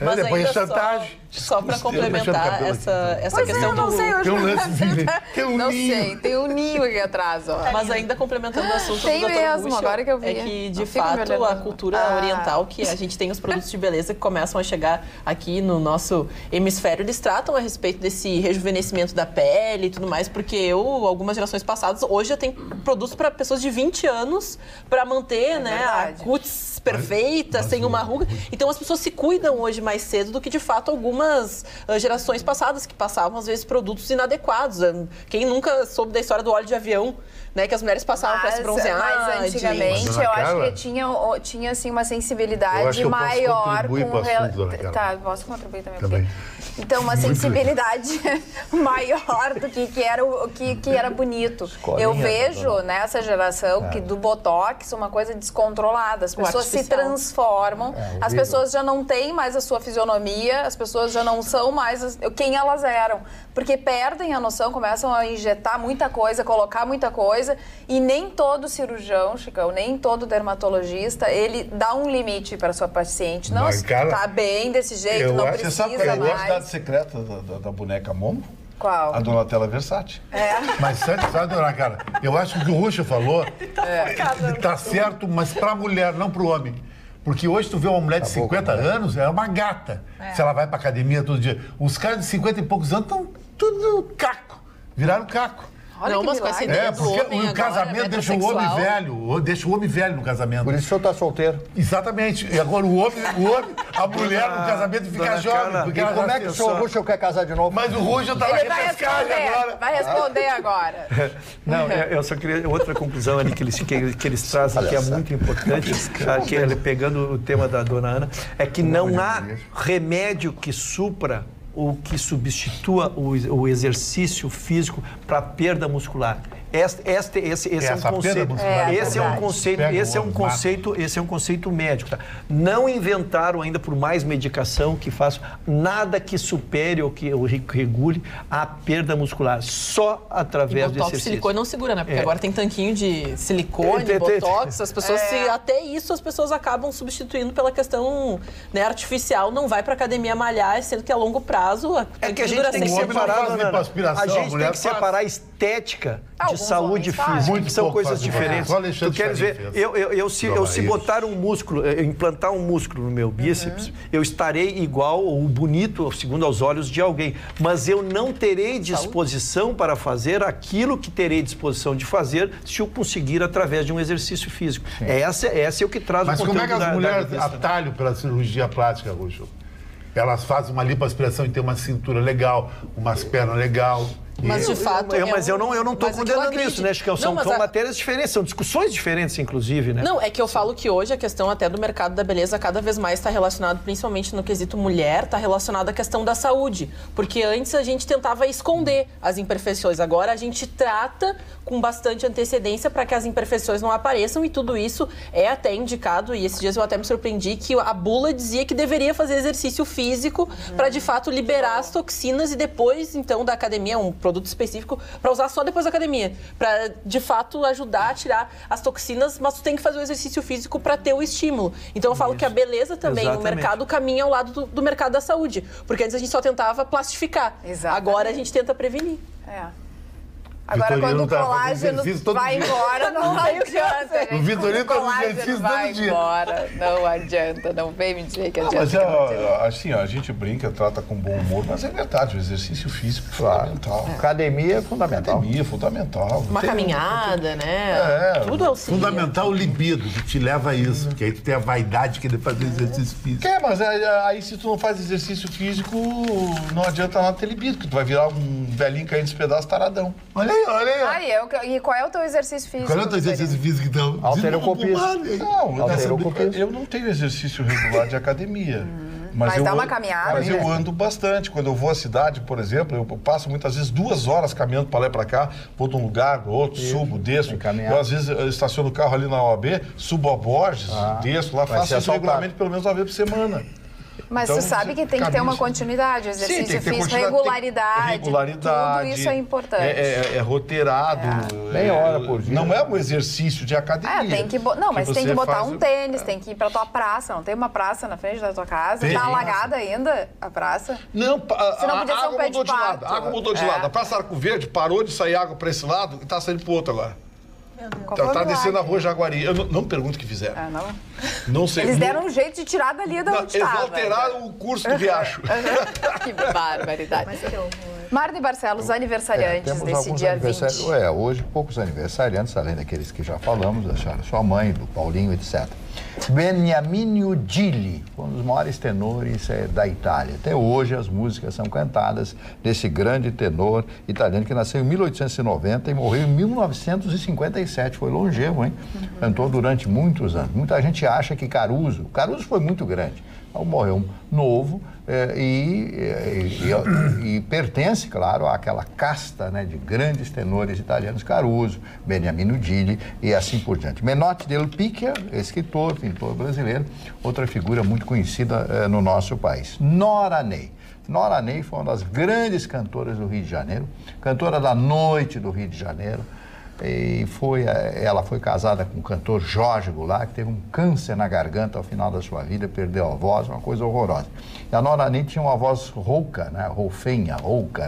E: Mas
G: depois é chantagem.
E: Só para complementar essa questão
B: não sei,
G: tem um lance, tem um
B: não
G: ninho.
B: sei, tem um ninho aqui atrás, ó.
E: Mas ainda complementando o assunto
B: tem
E: do Dr.
B: mesmo,
E: Bushel,
B: agora que eu vi.
E: é que, de fato, a cultura oriental, que a gente tem os produtos de beleza que começam a chegar aqui no nosso hemisfério, eles tratam a respeito desse rejuvenescimento da pele e tudo mais, porque algumas gerações passadas, hoje já tem produtos para pessoas de 20 anos para manter a cutis perfeita, sem uma ruga. Então as pessoas se cuidam hoje mais cedo do que, de fato, algumas gerações passadas que passavam, às vezes, produtos inadequados. Quem nunca soube da história do óleo de avião, né, que as mulheres passavam para se bronzear?
B: Mas antigamente, eu acho que tinha assim, uma sensibilidade maior com... Tá, posso contribuir também. Então, uma sensibilidade maior do que era bonito. Eu vejo nessa geração que do Botox uma coisa descontrolada. As pessoas se transformam, as pessoas já não têm mais a sua fisionomia, as pessoas já não são mais quem elas eram. Porque perdem a noção, começam a injetar muita coisa, colocar muita coisa, e nem todo cirurgião, Chicão, nem todo dermatologista, ele dá um limite para sua paciente. Não, tá bem desse jeito, não precisa mais.
C: Você sabe a identidade secreta da boneca Momo?
B: Qual?
C: A Donatella Versace.
G: Mas sabe, dona Carla, eu acho que o que o Ruxa falou tá certo, mas pra mulher, não pro homem. Porque hoje tu vê uma mulher de 50 anos, é uma gata. Se ela vai pra academia todo dia. Os caras de 50 e poucos anos estão tudo caco. Viraram caco.
E: Olha, mas com essa ideia do
G: porque
E: homem
G: o casamento deixa o homem velho, deixa o homem velho no casamento.
H: Por isso o senhor tá solteiro.
G: Exatamente. E agora o homem, a mulher no casamento fica jovem. Porque
H: como é que o senhor Ruxa quer casar de novo?
G: Mas o Ruxa tá na repescagem agora.
B: Vai responder agora.
D: Não, eu só queria... Outra conclusão ali que eles trazem, que é muito importante, que ele, pegando o tema da dona Ana, é que não há remédio que supra ou que substitua o exercício físico para perda muscular. Esse é um conceito médico. Tá? Não inventaram ainda por mais medicação que faça nada que supere ou que regule a perda muscular, só através do exercício.
E: Silicone não segura, né? Porque agora tem tanquinho de silicone, botox, as pessoas até isso as pessoas acabam substituindo pela questão, né, artificial, não vai pra academia malhar, sendo que a longo prazo
D: que a gente tem que separar, a gente tem que separar a estética de saúde física, que são coisas diferentes. Tu quer dizer, se botar um músculo, implantar um músculo no meu bíceps, eu estarei igual ou bonito, segundo aos olhos de alguém, mas eu não terei disposição para fazer aquilo que terei disposição de fazer se eu conseguir através de um exercício físico. Esse é o que traz
G: mas
D: o conteúdo.
G: Mas como é que as mulheres atalham pela cirurgia plástica, Ruxo? Elas fazem uma lipoaspiração e tem uma cintura legal, umas pernas legal.
E: Mas de fato.
D: Mas eu não estou condenando isso, né? Acho que são matérias diferentes, são discussões diferentes, inclusive, né?
E: Não, é que eu falo que hoje a questão até do mercado da beleza cada vez mais está relacionado, principalmente no quesito mulher, está relacionado à questão da saúde. Porque antes a gente tentava esconder as imperfeições. Agora a gente trata com bastante antecedência para que as imperfeições não apareçam, e tudo isso é até indicado, e esses dias eu até me surpreendi que a bula dizia que deveria fazer exercício físico para de fato liberar as toxinas e depois então da academia, um produto específico para usar só depois da academia, para de fato ajudar a tirar as toxinas, mas tu tem que fazer o exercício físico para ter o estímulo. Então eu falo que a beleza também, o mercado caminha ao lado do mercado da saúde, porque antes a gente só tentava plastificar. Agora a gente tenta prevenir.
B: Agora, quando o colágeno vai embora, não adianta.
G: O Vitorino tá no exercício
B: vai embora, não adianta. Não vem me dizer que adianta.
C: Mas assim, a gente brinca, trata com bom humor, mas é verdade, o exercício físico é fundamental.
H: Academia é fundamental.
C: Academia é fundamental.
E: Uma caminhada, né? Tudo auxilia.
G: Fundamental o libido, que te leva a isso, porque aí tu tem a vaidade de querer fazer exercício físico.
C: Mas aí se tu não faz exercício físico, não adianta nada ter libido, porque tu vai virar um velhinho caindo dos pedaços taradão.
G: Olha aí.
B: E qual é o teu exercício físico?
G: Qual é o teu exercício físico, então?
D: Alterocopismo.
C: Eu não tenho exercício regular de academia.
B: Mas dá uma caminhada.
C: Mas eu ando bastante. Quando eu vou à cidade, por exemplo, eu passo muitas vezes 2 horas caminhando para lá e para cá, vou de um lugar, outro, subo, desço. Eu, às vezes, eu estaciono o carro ali na OAB, subo a Borges, desço lá, faço isso regularmente pelo menos uma vez por semana.
B: Mas então, você sabe que tem que ter uma continuidade, exercício físico, regularidade, tudo isso é importante.
C: É roteirado.
H: Meia hora por dia.
C: Não é um exercício de academia.
B: Mas tem que botar um tênis, tem que ir pra tua praça. Não tem uma praça na frente da tua casa? Tá alagada ainda a praça?
C: Não,
B: você não podia ser um pé de pato.
C: A água mudou de lado. A Praça Arco Verde parou de sair água pra esse lado e tá saindo pro outro agora. Tá descendo a rua Jaguari. Eu não me pergunto o que fizeram. Não sei.
B: Eles deram um jeito de tirar dali da onde estava.
C: Eles alteraram o curso do riacho.
B: Que barbaridade. Marne Barcelos, aniversariantes desse dia 20.
H: Hoje, poucos aniversariantes, além daqueles que já falamos, da sua mãe, do Paulinho, etc. Beniamino Gigli, um dos maiores tenores da Itália. Até hoje as músicas são cantadas desse grande tenor italiano que nasceu em 1890 e morreu em 1957. Foi longevo, hein? Cantou durante muitos anos. Muita gente acha que Caruso foi muito grande. Então, morreu novo e pertence, claro, àquela casta, né, de grandes tenores italianos, Caruso, Beniamino Gigli e assim por diante. Menotti del Picchia, escritor, pintor brasileiro, outra figura muito conhecida no nosso país. Nora Ney. Nora Ney foi uma das grandes cantoras do Rio de Janeiro, cantora da noite do Rio de Janeiro. E ela foi casada com o cantor Jorge Goulart, que teve um câncer na garganta ao final da sua vida, perdeu a voz, uma coisa horrorosa. E a Nora Ney tinha uma voz rouca, né? Rouquinha,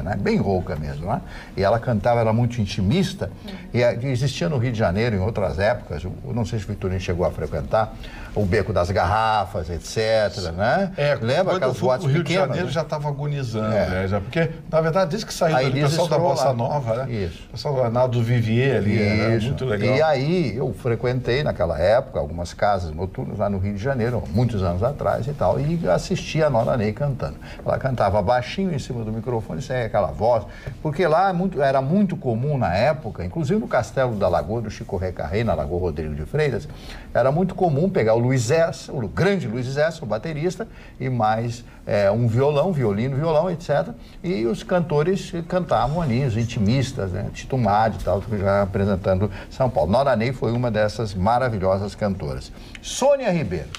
H: né? Bem rouca mesmo, né? E ela cantava, era muito intimista, e existia no Rio de Janeiro, em outras épocas, eu não sei se o Vitorino chegou a frequentar, o Beco das Garrafas, etc, né? Lembra aquelas boates pequenas?
C: O Rio de Janeiro já estava agonizando, né? Porque, na verdade, desde que saiu o pessoal da Bossa Nova, né? O pessoal do Arnaldo Vivier ali, era muito legal.
H: E aí eu frequentei naquela época algumas casas noturnas lá no Rio de Janeiro, muitos anos atrás e tal, e assisti a Nora Ney cantando. Ela cantava baixinho em cima do microfone, saía aquela voz, porque lá era muito comum na época, inclusive no Castelo da Lagoa, do Chico Recarrey, na Lagoa Rodrigo de Freitas, era muito comum pegar o Luiz Essa, o grande Luiz Essa, o baterista, e mais um violino, etc. E os cantores cantavam ali, os intimistas, né? Tito Madi e tal, já apresentando São Paulo. Nora Ney foi uma dessas maravilhosas cantoras. Sônia Ribeiro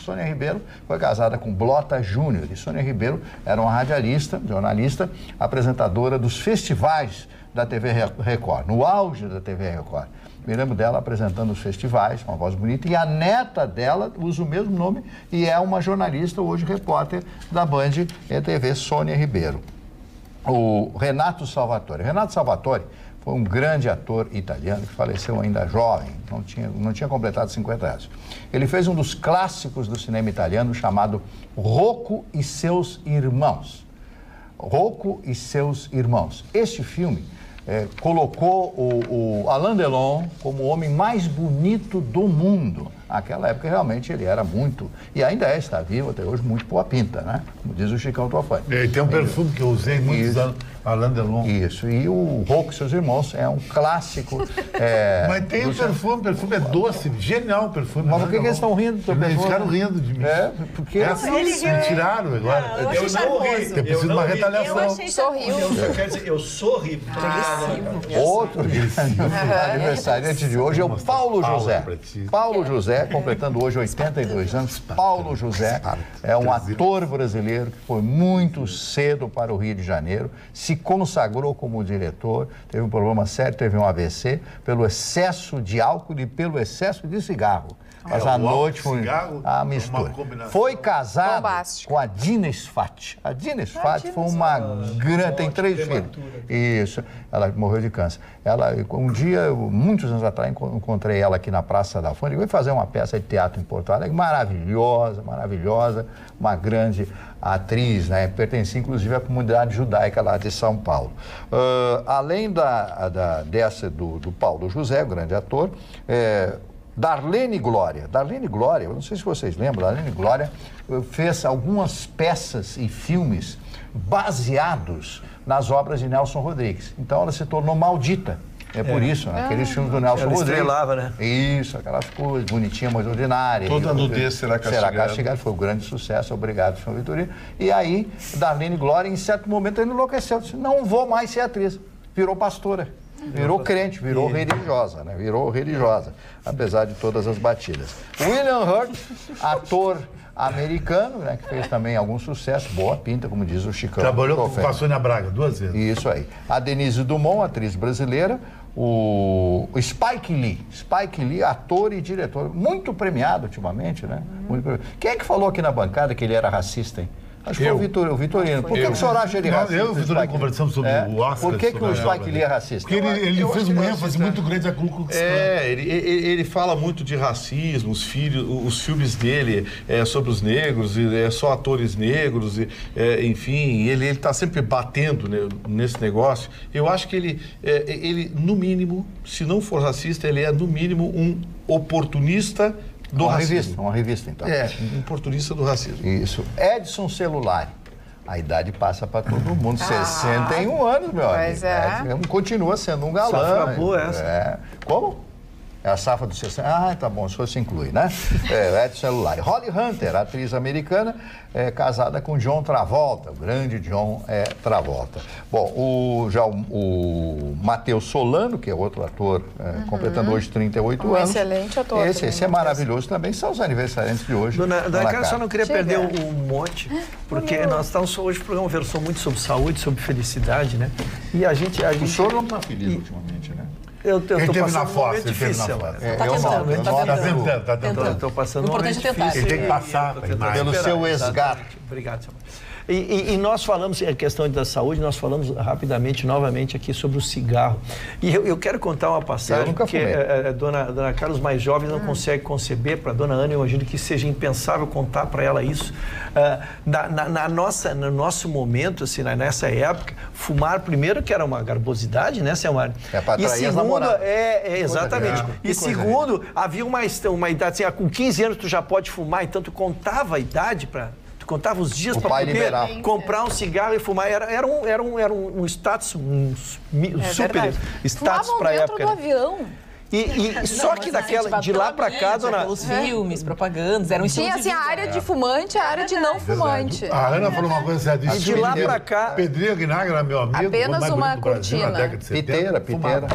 H: foi casada com Blota Júnior, e Sônia Ribeiro era uma radialista, jornalista, apresentadora dos festivais da TV Record, no auge da TV Record. Me lembro dela apresentando os festivais, uma voz bonita, e a neta dela usa o mesmo nome e é uma jornalista, hoje repórter da Band TV, Sônia Ribeiro. O Renato Salvatore. Renato Salvatore foi um grande ator italiano que faleceu ainda jovem, não tinha completado 50 anos. Ele fez um dos clássicos do cinema italiano chamado Rocco e seus Irmãos. Rocco e seus Irmãos. Este filme colocou o Alain Delon como o homem mais bonito do mundo. Naquela época, realmente, ele era muito, e ainda está vivo até hoje, muito boa pinta, né? Como diz o Chicão Tofani.
G: Ele tem um perfume que eu usei muitos anos, Alain Delon.
H: Isso, e o Rocco e seus Irmãos é um clássico.
G: Mas tem o perfume é doce, genial o perfume.
H: Mas por que eles estão rindo do teu perfume?
G: Eles ficaram rindo de mim.
H: Porque
G: assim, me tiraram agora.
F: Eu não ri.
G: Eu preciso de uma retaliação.
B: Sorriu.
J: Quer dizer, eu sorri.
H: Outro aniversariante de hoje é o Paulo José. Paulo José, completando hoje 82 anos. Paulo José é um ator brasileiro que foi muito cedo para o Rio de Janeiro, se consagrou como diretor, teve um problema sério, teve um AVC, pelo excesso de álcool e pelo excesso de cigarro. Mas à noite foi a mistura. Foi casado com a Dina Sfat. A Dina Sfat foi uma grande... Tem 3 filhos. Isso. Ela morreu de câncer. Um dia, muitos anos atrás, encontrei ela aqui na Praça da Alfândega. Foi fazer uma peça de teatro em Porto Alegre. Maravilhosa. Uma grande atriz, né? Pertencia, inclusive, à comunidade judaica lá de São Paulo. Além dessa do Paulo José, o grande ator... Darlene Glória, eu não sei se vocês lembram, Darlene Glória fez algumas peças e filmes baseados nas obras de Nelson Rodrigues. Então ela se tornou maldita. Por isso, aqueles filmes do Nelson Rodrigues.
D: Ela estrelava, né?
H: Isso, aquelas coisas, bonitinha, mas ordinária.
G: Toda nudez será castigada.
H: Foi um grande sucesso, obrigado, senhor Vitorino. E aí, Darlene Glória, em certo momento, ele enlouqueceu, disse, não vou mais ser atriz. Virou pastora. Virou crente, virou religiosa, né? Virou religiosa, apesar de todas as batidas. William Hurt, ator americano, né? Que fez também algum sucesso, boa pinta, como diz o Chicão.
G: Trabalhou com a Sônia Braga 2 vezes.
H: Isso aí. A Denise Dumont, atriz brasileira. O Spike Lee, ator e diretor, muito premiado ultimamente, né? Muito premiado. Quem é que falou aqui na bancada que ele era racista, hein? Acho que foi o Vitorino. Por que o senhor acha ele racista?
G: Eu e o Vitorino conversamos sobre o Oscar.
H: Por que o Spike Lee é racista?
G: Porque ele fez uma ênfase muito grande à Ku Klux Klan.
C: Ele fala muito de racismo, os filmes dele sobre os negros, só atores negros, enfim, ele está sempre batendo, né, nesse negócio. Eu acho que ele, no mínimo, se não for racista, ele é, no mínimo, um oportunista do racismo.
H: Uma revista, então.
C: Um oportunista do racismo.
H: Isso. Edson Celulari. A idade passa para todo mundo. 61 anos, meu amigo.
B: Pois é.
H: Continua sendo um galã.
D: Safra boa essa.
H: Como? É a safra dos 60. Tá bom, se fosse inclui, né? Edson Celulari. Holly Hunter, atriz americana, casada com John Travolta, o grande John Travolta. Bom, o Matheus Solano, que é outro ator, completando hoje 38 anos.
B: Excelente ator.
H: Esse é maravilhoso também, são os aniversariantes de hoje.
D: Dona Carla, só não queria perder um monte, porque nós estamos hoje, o programa versou muito sobre saúde, sobre felicidade, né? E a gente...
H: O senhor não está feliz ultimamente, né?
D: Eu tô
G: ele teve
D: passando
G: na fossa,
D: ele teve na fossa.
G: Tá tentando.
D: Estou passando um momento difícil.
G: Ele tem que passar
H: pelo seu esgato.
D: Obrigado, senhor. E nós falamos, a questão da saúde, nós falamos rapidamente, novamente, aqui sobre o cigarro. E eu quero contar uma passagem, porque a dona Carlos, mais jovem, não consegue conceber. Para a dona Ana, eu imagino que seja impensável contar para ela isso. No nosso momento, assim, nessa época, fumar, primeiro, que era uma garbosidade, né, Selmar?
H: Para atrair as namoradas.
D: Exatamente. E segundo, havia uma idade, assim, com 15 anos tu já pode fumar, então tu contava a idade para... contava os dias para poder comprar um cigarro e fumar. Era um status, super status para a época.
B: Fumavam dentro do avião.
D: E só que daquela, de lá pra cá, dona...
E: Os filmes, propagandas, eram
B: Tinha assim a área de fumante e a área de não fumante.
G: A Ana falou uma coisa séria.
D: E de lá pra cá...
G: Pedrinho Aguinaldo era meu amigo.
B: Apenas
G: mais
B: uma
G: bonito do Brasil,
B: cortina.
G: na década de 70.
H: Piteira.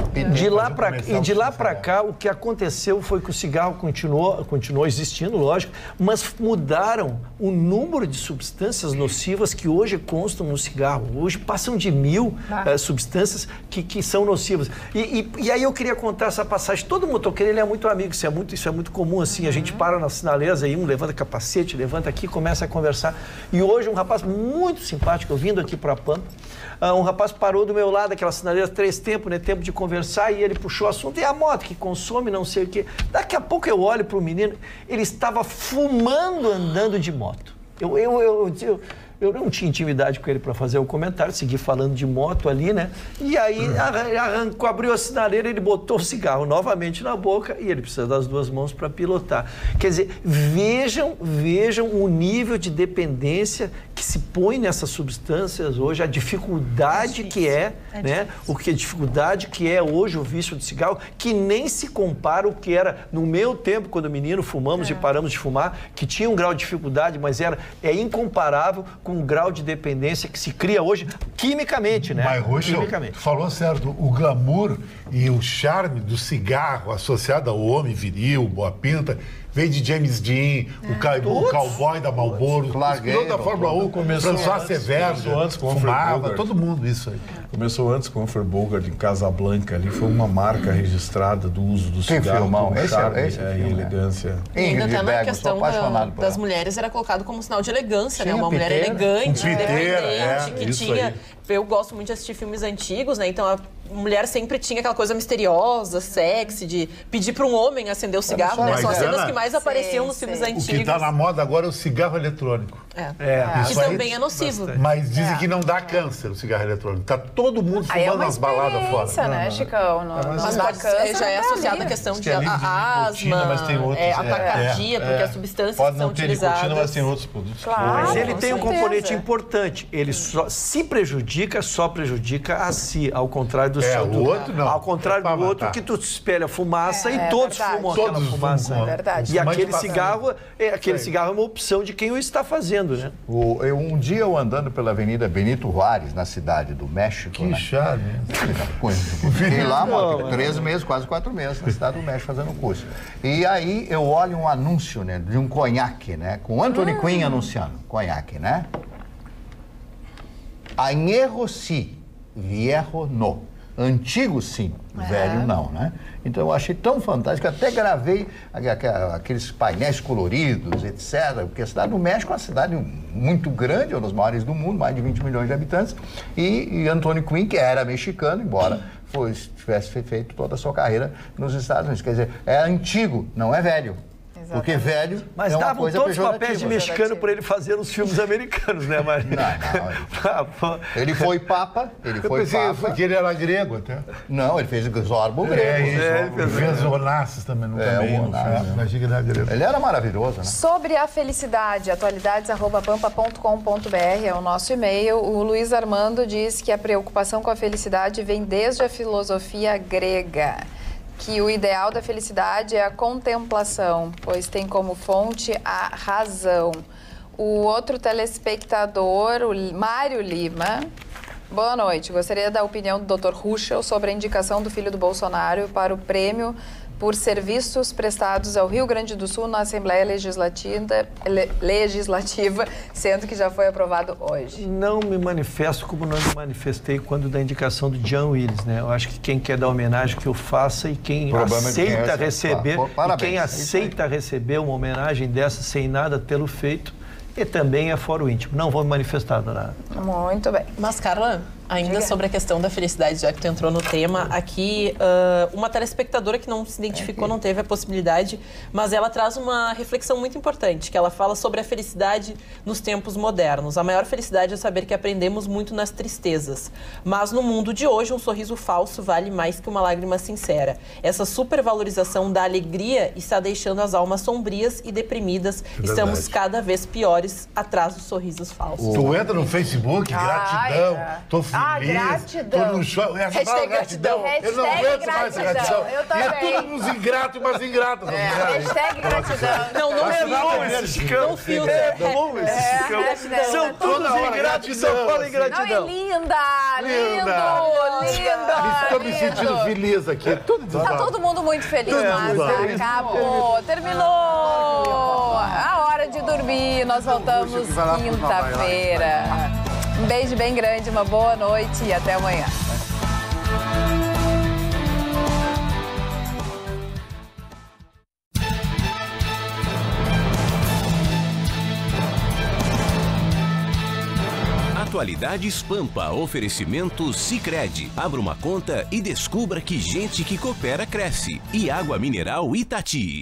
D: De lá pra cá, o que aconteceu foi que o cigarro continuou existindo, lógico, mas mudaram o número de substâncias nocivas que hoje constam no cigarro. Hoje passam de 1000 substâncias que são nocivas. E aí eu queria contar essa passagem. Todo motoqueiro, ele é muito amigo, isso é muito comum, assim, a gente para na sinaleza e um levanta capacete, levanta aqui, começa a conversar. E hoje um rapaz muito simpático, eu vindo aqui para Pampa, um rapaz parou do meu lado, aquela sinaleira 3 tempos, né, tempo de conversar, e ele puxou o assunto, e a moto que consome não sei o quê. Daqui a pouco eu olho para o menino, ele estava fumando andando de moto. Eu não tinha intimidade com ele para fazer o comentário, segui falando de moto ali, né? E aí abriu a sinaleira, ele botou o cigarro novamente na boca e ele precisa das 2 mãos para pilotar. Quer dizer, vejam o nível de dependência que se põe nessas substâncias hoje, a dificuldade que é, né? A dificuldade que é hoje o vício de cigarro, que nem se compara o que era no meu tempo, quando menino fumamos e paramos de fumar, que tinha um grau de dificuldade, mas é incomparável com o grau de dependência que se cria hoje quimicamente, né?
G: Mas, Roxo, tu falou certo, o glamour e o charme do cigarro associado ao homem viril, boa pinta, veio de James Dean, o cowboy da Marlboro, o piloto da Fórmula 1, François Severo, fumava, todo mundo isso aí.
C: Começou antes com o Humphrey Bogart em Casablanca, ali foi uma marca registrada do uso do cigarro, com charme e elegância.
E: E ainda até na questão das mulheres era colocado como sinal de elegância, né? Uma mulher elegante, independente, que tinha... Eu gosto muito de assistir filmes antigos, né? Então a mulher sempre tinha aquela coisa misteriosa, sexy, de pedir para um homem acender o cigarro, né? São as cenas que mais apareciam nos filmes antigos.
G: O que está na moda agora é o cigarro eletrônico.
E: Que também é nocivo.
G: Mas dizem que não dá câncer o cigarro eletrônico. Tá todo mundo fumando nas baladas fora.
B: Né, Chicão?
E: Mas já é associado à questão de asma, ataque cardíaco, porque as substâncias que são utilizadas...
C: Pode não ter nicotina, mas tem outros produtos.
B: Claro,
D: mas ele tem um componente importante. Ele só prejudica a si, ao contrário do seu.
G: O outro não.
D: Ao contrário do outro, que tu espelha fumaça e todos fumam aquela fumaça.
B: É verdade.
D: E aquele cigarro é uma opção de quem o está fazendo, né?
H: Um dia eu andando pela Avenida Benito Juárez, na cidade do México.
G: Que charme.
H: Fiquei lá, 13 meses, quase 4 meses, na cidade do México fazendo curso. E aí eu olho um anúncio, né, de um conhaque, né? Com Anthony Quinn anunciando. Conhaque, né? Añejo sí, viejo no. Antigo sim, velho não, né? Então eu achei tão fantástico, até gravei aqueles painéis coloridos, etc. Porque a cidade do México é uma cidade muito grande, é uma das maiores do mundo, mais de 20 milhões de habitantes. E Anthony Quinn, que era mexicano, embora tivesse feito toda a sua carreira nos Estados Unidos. Quer dizer, é antigo, não é velho. Porque velho
D: mas
H: é uma
D: davam
H: coisa
D: todos os
H: pejorativa.
D: papéis de mexicano para ele fazer nos filmes americanos, né, Maria?
H: Não. Ele foi papa,
G: Eu pensei que ele era grego até.
H: Não, ele fez Zorbo grego.
G: Ele fez Onassis também no caminho. Achei que ele era grego.
H: Ele era maravilhoso, né?
B: Sobre a felicidade, atualidades@pampa.com.br é o nosso e-mail. O Luiz Armando diz que a preocupação com a felicidade vem desde a filosofia grega, que o ideal da felicidade é a contemplação, pois tem como fonte a razão. O outro telespectador, o Mário Lima, boa noite. Gostaria da opinião do Dr. Ruschel sobre a indicação do filho do Bolsonaro para o prêmio por serviços prestados ao Rio Grande do Sul na Assembleia Legislativa, sendo que já foi aprovado hoje.
D: Não me manifesto como não me manifestei quando da indicação do John Willis, né? Eu acho que quem quer dar homenagem que eu faça e quem aceita receber, receber uma homenagem dessa sem nada tê-lo feito, e também é fora o íntimo. Não vou me manifestar, dona.
B: Muito bem.
E: Mas, Carla, ainda sobre a questão da felicidade, já que tu entrou no tema, aqui uma telespectadora que não se identificou, não teve a possibilidade, mas ela traz uma reflexão muito importante, que ela fala sobre a felicidade nos tempos modernos. A maior felicidade é saber que aprendemos muito nas tristezas, mas no mundo de hoje um sorriso falso vale mais que uma lágrima sincera. Essa supervalorização da alegria está deixando as almas sombrias e deprimidas. Estamos cada vez piores atrás dos sorrisos falsos.
G: Tu entra no Facebook, gratidão, tô feliz.
B: gratidão.
G: Tô no show. Essa
B: Hashtag
G: gratidão. Eu não
B: Hashtag
G: aguento mais essa gratidão.
B: Eu
G: E
B: também.
G: é tudo uns ingratos e umas ingratas.
B: Hashtag gratidão.
E: Não filtra.
D: São todos ingratos, só falam
B: Não, é
D: ingratidão.
B: linda!
G: Estou me sentindo feliz aqui.
B: Tá todo mundo muito feliz, mas acabou. Terminou a hora de dormir. Nós voltamos quinta-feira. Um beijo bem grande, uma boa noite e até amanhã.
A: Atualidades Pampa, oferecimento Sicredi. Abra uma conta e descubra que gente que coopera cresce. E água mineral Itati.